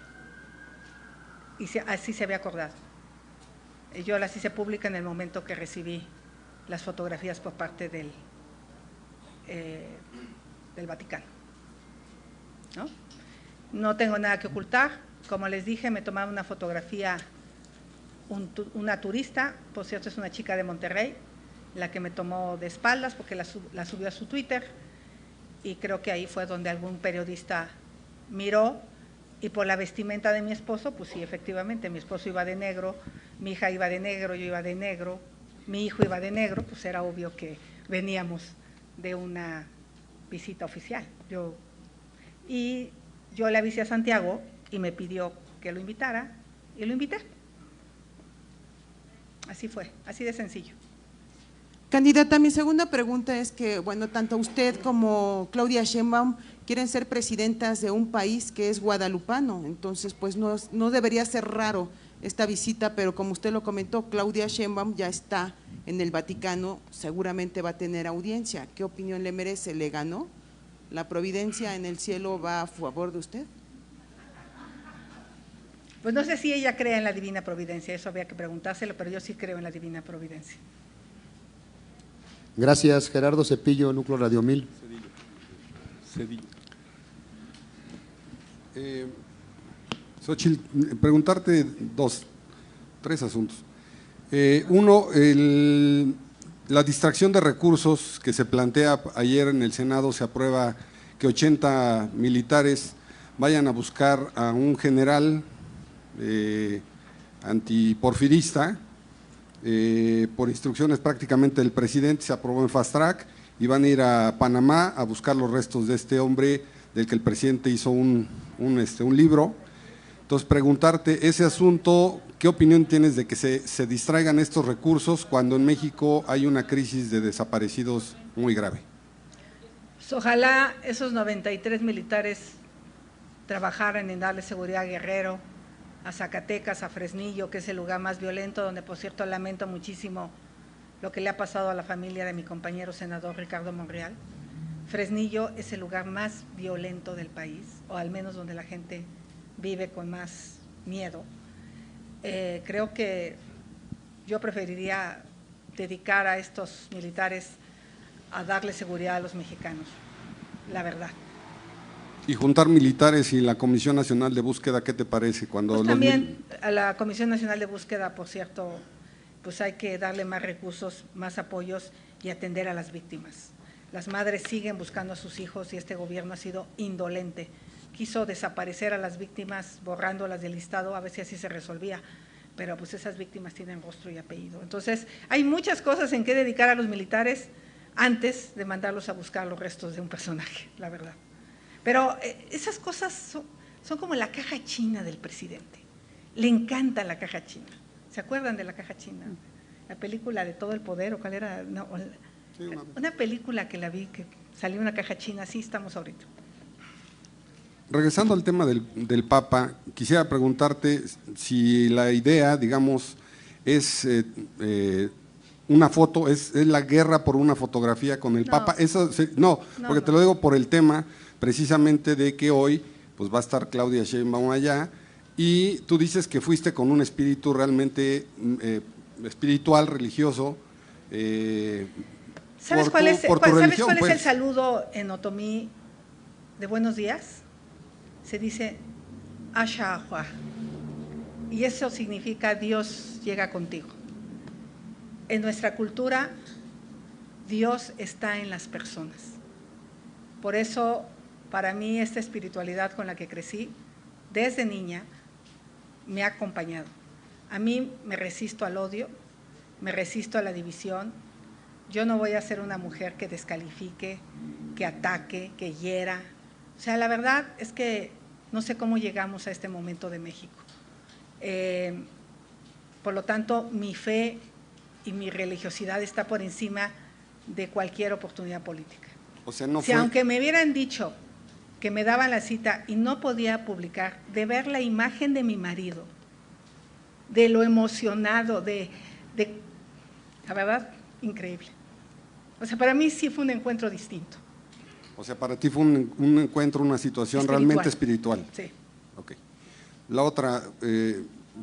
y así se había acordado. Yo las hice públicas en el momento que recibí las fotografías por parte del Vaticano. No tengo nada que ocultar. Como les dije, me tomaba una fotografía una turista, por cierto es una chica de Monterrey, la que me tomó de espaldas porque la subió a su Twitter y creo que ahí fue donde algún periodista miró y por la vestimenta de mi esposo, pues sí, efectivamente, mi esposo iba de negro, mi hija iba de negro, yo iba de negro, mi hijo iba de negro, pues era obvio que veníamos de una visita oficial. Y yo le avisé a Santiago y me pidió que lo invitara y lo invité. Así fue, así de sencillo. Candidata, mi segunda pregunta es que, bueno, tanto usted como Claudia Sheinbaum quieren ser presidentas de un país que es guadalupano, entonces pues no debería ser raro esta visita, pero como usted lo comentó, Claudia Sheinbaum ya está en el Vaticano, seguramente va a tener audiencia. ¿Qué opinión le merece? ¿Le ganó? ¿La providencia en el cielo va a favor de usted? Pues no sé si ella cree en la divina providencia, eso había que preguntárselo, pero yo sí creo en la divina providencia. Gracias. Gerardo Cepillo, Núcleo Radio 1000. Cedillo. Xochitl, preguntarte tres asuntos. Uno, la distracción de recursos que se plantea ayer en el Senado, se aprueba que 80 militares vayan a buscar a un general antiporfirista por instrucciones prácticamente del presidente, se aprobó en fast track y van a ir a Panamá a buscar los restos de este hombre del que el presidente hizo un libro. Entonces, preguntarte ese asunto, ¿qué opinión tienes de que se distraigan estos recursos cuando en México hay una crisis de desaparecidos muy grave? Pues ojalá esos 93 militares trabajaran en darle seguridad a Guerrero, a Zacatecas, a Fresnillo, que es el lugar más violento, donde por cierto lamento muchísimo lo que le ha pasado a la familia de mi compañero senador Ricardo Monreal. Fresnillo es el lugar más violento del país, o al menos donde la gente vive con más miedo. Creo que yo preferiría dedicar a estos militares a darle seguridad a los mexicanos, la verdad. Y juntar militares y la Comisión Nacional de Búsqueda, ¿qué te parece? Cuando Pues también a la Comisión Nacional de Búsqueda, por cierto, pues hay que darle más recursos, más apoyos y atender a las víctimas. Las madres siguen buscando a sus hijos y este gobierno ha sido indolente. Quiso desaparecer a las víctimas, borrándolas del listado, a ver si así se resolvía, pero pues esas víctimas tienen rostro y apellido. Entonces, hay muchas cosas en que dedicar a los militares antes de mandarlos a buscar los restos de un personaje, la verdad. Pero esas cosas son como la caja china del presidente. Le encanta la caja china. ¿Se acuerdan de la caja china? La película de Todo el Poder, ¿o cuál era? No, sí, una película que la vi, que salió una caja china, así estamos ahorita. Regresando al tema del Papa, quisiera preguntarte si la idea, digamos, es una foto, es la guerra por una fotografía con el Papa. Eso, porque te lo digo por el tema precisamente de que hoy pues va a estar Claudia Sheinbaum allá y tú dices que fuiste con un espíritu realmente espiritual, religioso. ¿Sabes cuál es el saludo en otomí de buenos días? Se dice Asha Ahua, y eso significa Dios llega contigo. En nuestra cultura, Dios está en las personas. Por eso, para mí, esta espiritualidad con la que crecí, desde niña, me ha acompañado. A mí me resisto al odio, me resisto a la división. Yo no voy a ser una mujer que descalifique, que ataque, que hiera. O sea, la verdad es que no sé cómo llegamos a este momento de México. Por lo tanto, mi fe y mi religiosidad está por encima de cualquier oportunidad política. O sea, no si fue... aunque me hubieran dicho que me daban la cita y no podía publicar, de ver la imagen de mi marido, de lo emocionado, la verdad, increíble. O sea, para mí sí fue un encuentro distinto. O sea, para ti fue un encuentro, una situación realmente espiritual. Sí. Ok. La otra,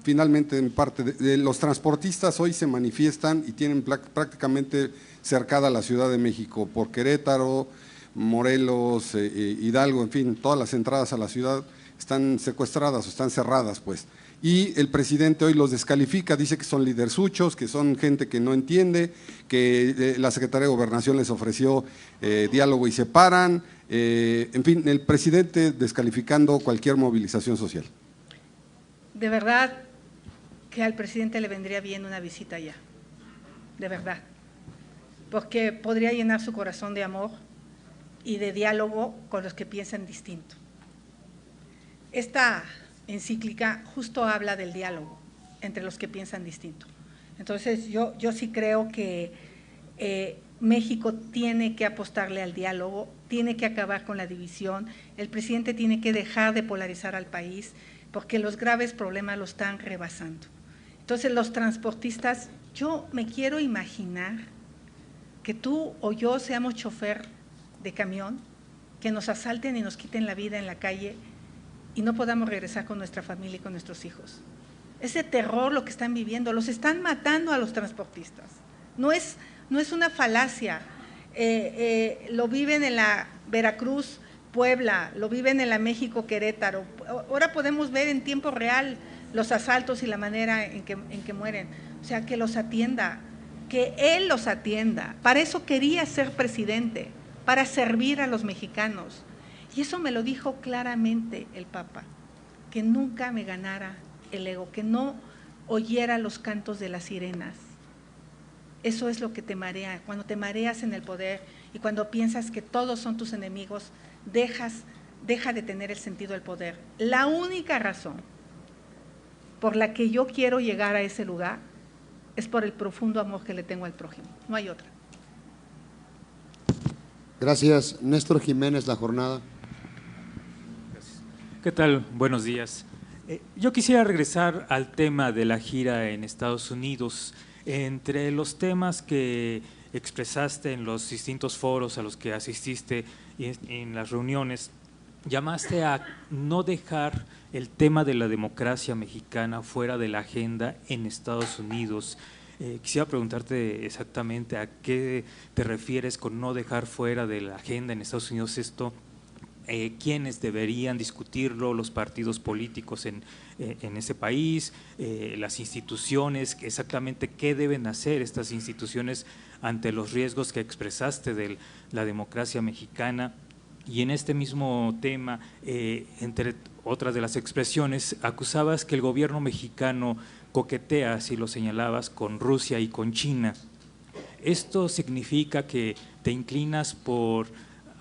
finalmente, en parte, de los transportistas hoy se manifiestan y tienen prácticamente cercada la Ciudad de México por Querétaro, Morelos, Hidalgo, en fin, todas las entradas a la ciudad están secuestradas o están cerradas, pues. Y el presidente hoy los descalifica, dice que son lidersuchos, que son gente que no entiende, que la Secretaría de Gobernación les ofreció diálogo y se paran, en fin, el presidente descalificando cualquier movilización social. De verdad que al presidente le vendría bien una visita allá, de verdad, porque podría llenar su corazón de amor y de diálogo con los que piensan distinto. Esta encíclica justo habla del diálogo entre los que piensan distinto. Entonces yo sí creo que México tiene que apostarle al diálogo, tiene que acabar con la división, el presidente tiene que dejar de polarizar al país porque los graves problemas lo están rebasando. Entonces los transportistas, yo me quiero imaginar que tú o yo seamos chofer de camión, que nos asalten y nos quiten la vida en la calle y no podamos regresar con nuestra familia y con nuestros hijos. Ese terror lo que están viviendo, los están matando a los transportistas. No es una falacia, lo viven en la Veracruz, Puebla, lo viven en la México, Querétaro. Ahora podemos ver en tiempo real los asaltos y la manera en que mueren. O sea, que los atienda, que él los atienda. Para eso quería ser presidente, para servir a los mexicanos. Y eso me lo dijo claramente el Papa, que nunca me ganara el ego, que no oyera los cantos de las sirenas, Eso es lo que te marea. Cuando te mareas en el poder y cuando piensas que todos son tus enemigos, deja de tener el sentido del poder. La única razón por la que yo quiero llegar a ese lugar es por el profundo amor que le tengo al prójimo, no hay otra. Gracias. Néstor Jiménez, La Jornada. ¿Qué tal? Buenos días. Yo quisiera regresar al tema de la gira en Estados Unidos. Entre los temas que expresaste en los distintos foros a los que asististe y en las reuniones, llamaste a no dejar el tema de la democracia mexicana fuera de la agenda en Estados Unidos. Quisiera preguntarte exactamente a qué te refieres con no dejar fuera de la agenda en Estados Unidos esto. ¿Quiénes deberían discutirlo? ¿Los partidos políticos en ese país? ¿Las instituciones? Exactamente qué deben hacer estas instituciones ante los riesgos que expresaste de la democracia mexicana. Y en este mismo tema, entre otras de las expresiones, acusabas que el gobierno mexicano coquetea, así lo señalabas, con Rusia y con China. ¿Esto significa que te inclinas por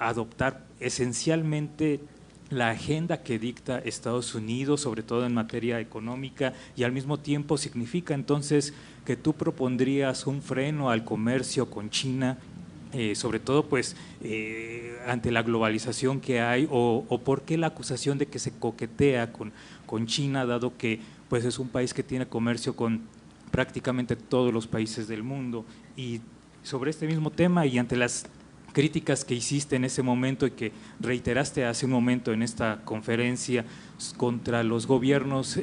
adoptar esencialmente la agenda que dicta Estados Unidos, sobre todo en materia económica, y al mismo tiempo significa entonces que tú propondrías un freno al comercio con China, sobre todo pues ante la globalización que hay, o por qué la acusación de que se coquetea con China, dado que pues es un país que tiene comercio con prácticamente todos los países del mundo? Y sobre este mismo tema y ante las críticas que hiciste en ese momento y que reiteraste hace un momento en esta conferencia contra los gobiernos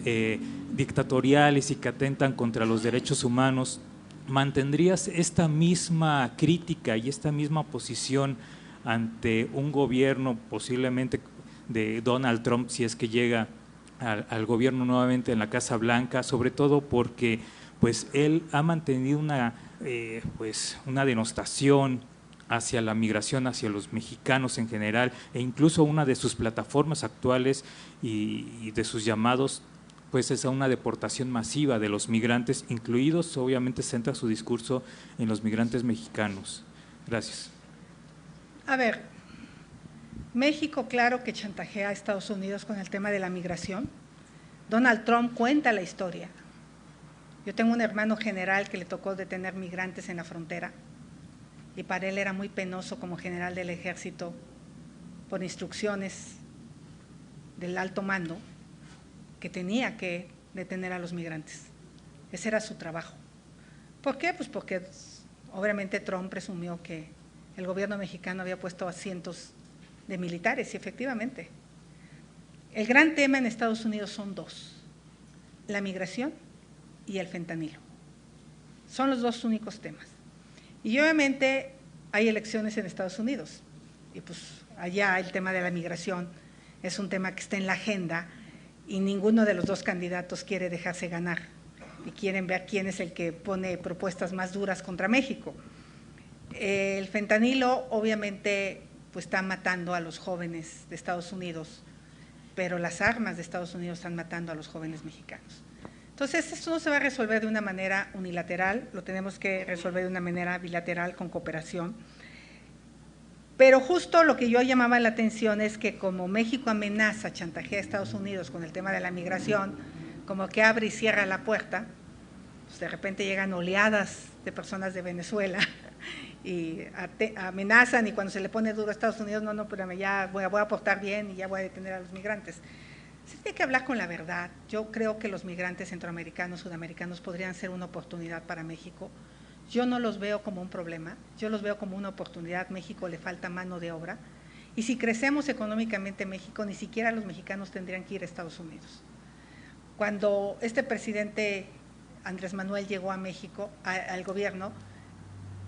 dictatoriales y que atentan contra los derechos humanos, ¿mantendrías esta misma crítica y esta misma posición ante un gobierno posiblemente de Donald Trump si es que llega al gobierno nuevamente en la Casa Blanca, sobre todo porque pues él ha mantenido una denostación hacia la migración, hacia los mexicanos en general, e incluso una de sus plataformas actuales y de sus llamados pues es a una deportación masiva de los migrantes, incluidos, obviamente centra su discurso en los migrantes mexicanos. Gracias. A ver, México claro que chantajea a Estados Unidos con el tema de la migración. Donald Trump cuenta la historia. Yo tengo un hermano general que le tocó detener migrantes en la frontera y para él era muy penoso como general del ejército, por instrucciones del alto mando, que tenía que detener a los migrantes. Ese era su trabajo. ¿Por qué? Pues porque obviamente Trump presumió que el gobierno mexicano había puesto a cientos de militares, y efectivamente. El gran tema en Estados Unidos son dos: la migración y el fentanilo. Son los dos únicos temas. Y obviamente hay elecciones en Estados Unidos, y pues allá el tema de la migración es un tema que está en la agenda, y ninguno de los dos candidatos quiere dejarse ganar, y quieren ver quién es el que pone propuestas más duras contra México. El fentanilo obviamente pues está matando a los jóvenes de Estados Unidos, pero las armas de Estados Unidos están matando a los jóvenes mexicanos. Entonces, esto no se va a resolver de una manera unilateral, lo tenemos que resolver de una manera bilateral con cooperación. Pero justo lo que yo llamaba la atención es que como México amenaza, chantajea a Estados Unidos con el tema de la migración, como que abre y cierra la puerta, pues de repente llegan oleadas de personas de Venezuela y amenazan, y cuando se le pone duro a Estados Unidos, no, espérame, ya voy a portar bien y ya voy a detener a los migrantes. Se tiene que hablar con la verdad. Yo creo que los migrantes centroamericanos, sudamericanos podrían ser una oportunidad para México. Yo no los veo como un problema, yo los veo como una oportunidad. México le falta mano de obra, y si crecemos económicamente México, ni siquiera los mexicanos tendrían que ir a Estados Unidos. Cuando este presidente Andrés Manuel llegó a México, al gobierno,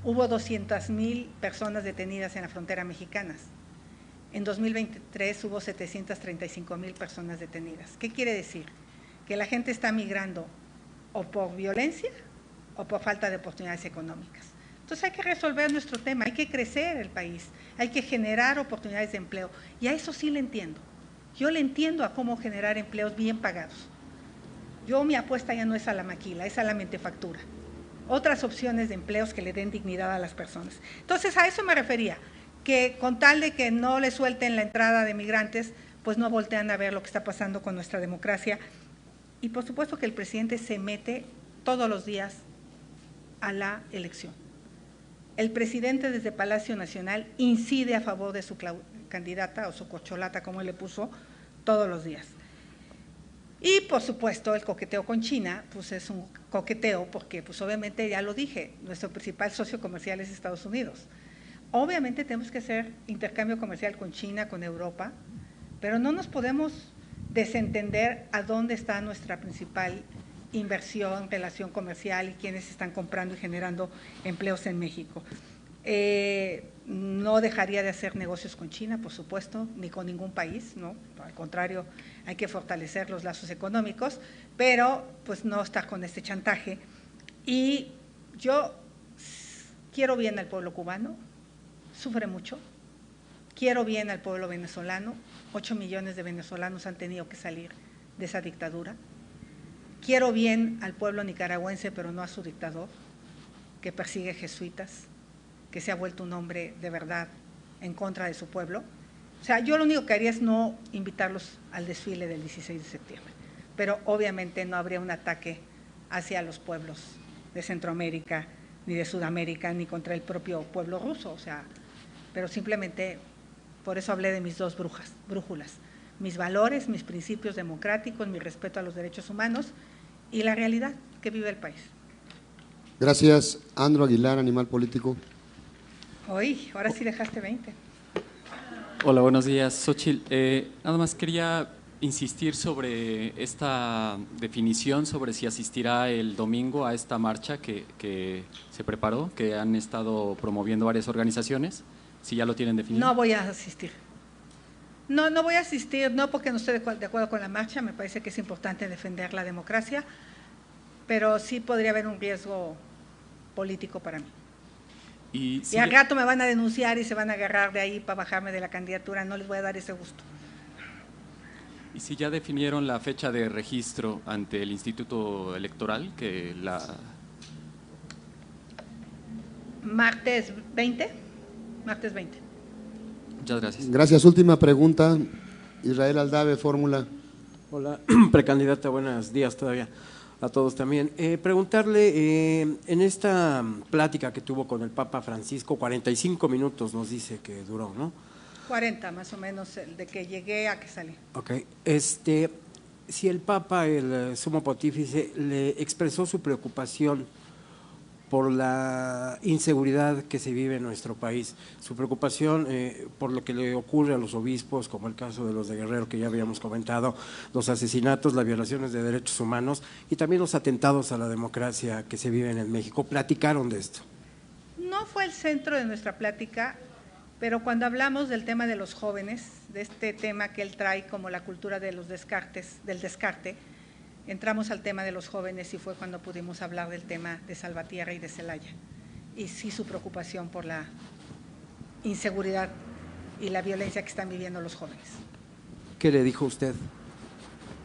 hubo 200,000 personas detenidas en la frontera mexicana. En 2023 hubo 735,000 personas detenidas. ¿Qué quiere decir? Que la gente está migrando o por violencia o por falta de oportunidades económicas. Entonces hay que resolver nuestro tema, hay que crecer el país, hay que generar oportunidades de empleo, y a eso sí le entiendo. Yo le entiendo a cómo generar empleos bien pagados. Mi apuesta ya no es a la maquila, es a la mentefactura. otras opciones de empleos que le den dignidad a las personas. Entonces, a eso me refería, que con tal de que no le suelten la entrada de migrantes, pues no voltean a ver lo que está pasando con nuestra democracia. Y por supuesto que el presidente se mete todos los días a la elección. El presidente desde Palacio Nacional incide a favor de su candidata o su corcholata, como él le puso, todos los días. Y por supuesto el coqueteo con China, pues es un coqueteo porque pues obviamente ya lo dije, nuestro principal socio comercial es Estados Unidos. Obviamente tenemos que hacer intercambio comercial con China, con Europa, pero no nos podemos desentender a dónde está nuestra principal inversión, relación comercial y quiénes están comprando y generando empleos en México. No dejaría de hacer negocios con China, por supuesto, ni con ningún país, ¿no? Al contrario, hay que fortalecer los lazos económicos, pero pues no estar con este chantaje. Y yo quiero bien al pueblo cubano, sufre mucho, quiero bien al pueblo venezolano, 8 millones de venezolanos han tenido que salir de esa dictadura. Quiero bien al pueblo nicaragüense, pero no a su dictador, que persigue jesuitas, que se ha vuelto un hombre de verdad en contra de su pueblo. O sea, yo lo único que haría es no invitarlos al desfile del 16 de septiembre, pero obviamente no habría un ataque hacia los pueblos de Centroamérica, ni de Sudamérica, ni contra el propio pueblo ruso, o sea, pero simplemente por eso hablé de mis dos brújulas, mis valores, mis principios democráticos, mi respeto a los derechos humanos y la realidad que vive el país. Gracias. Andro Aguilar, Animal Político. Hoy, ahora sí dejaste 20. Hola, buenos días, Xóchitl. Nada más quería insistir sobre esta definición, sobre si asistirá el domingo a esta marcha que se preparó, que han estado promoviendo varias organizaciones, si ya lo tienen definido. No voy a asistir. No voy a asistir, no porque no esté de acuerdo con la marcha, me parece que es importante defender la democracia, pero sí podría haber un riesgo político para mí. Y al rato me van a denunciar y se van a agarrar de ahí para bajarme de la candidatura, no les voy a dar ese gusto. ¿Y si ya definieron la fecha de registro ante el Instituto Electoral? Martes 20. Martes 20. Muchas gracias. Gracias. Última pregunta, Israel Aldave, Fórmula. Hola, precandidata, buenos días todavía a todos también. Preguntarle, en esta plática que tuvo con el Papa Francisco, 45 minutos nos dice que duró, ¿no? 40 más o menos, de que llegué a que salí. Ok, si el Papa, el Sumo Pontífice, le expresó su preocupación por la inseguridad que se vive en nuestro país, su preocupación por lo que le ocurre a los obispos, como el caso de los de Guerrero que ya habíamos comentado, los asesinatos, las violaciones de derechos humanos y también los atentados a la democracia que se viven en México. ¿Platicaron de esto? No fue el centro de nuestra plática, pero cuando hablamos del tema de los jóvenes, de este tema que él trae como la cultura de los descartes, del descarte, entramos al tema de los jóvenes y fue cuando pudimos hablar del tema de Salvatierra y de Celaya. Y sí su preocupación por la inseguridad y la violencia que están viviendo los jóvenes. ¿Qué le dijo usted?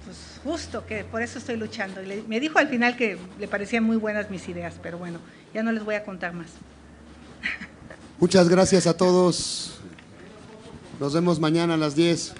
Pues justo, que por eso estoy luchando. Y me dijo al final que le parecían muy buenas mis ideas, pero bueno, ya no les voy a contar más. Muchas gracias a todos. Nos vemos mañana a las 10.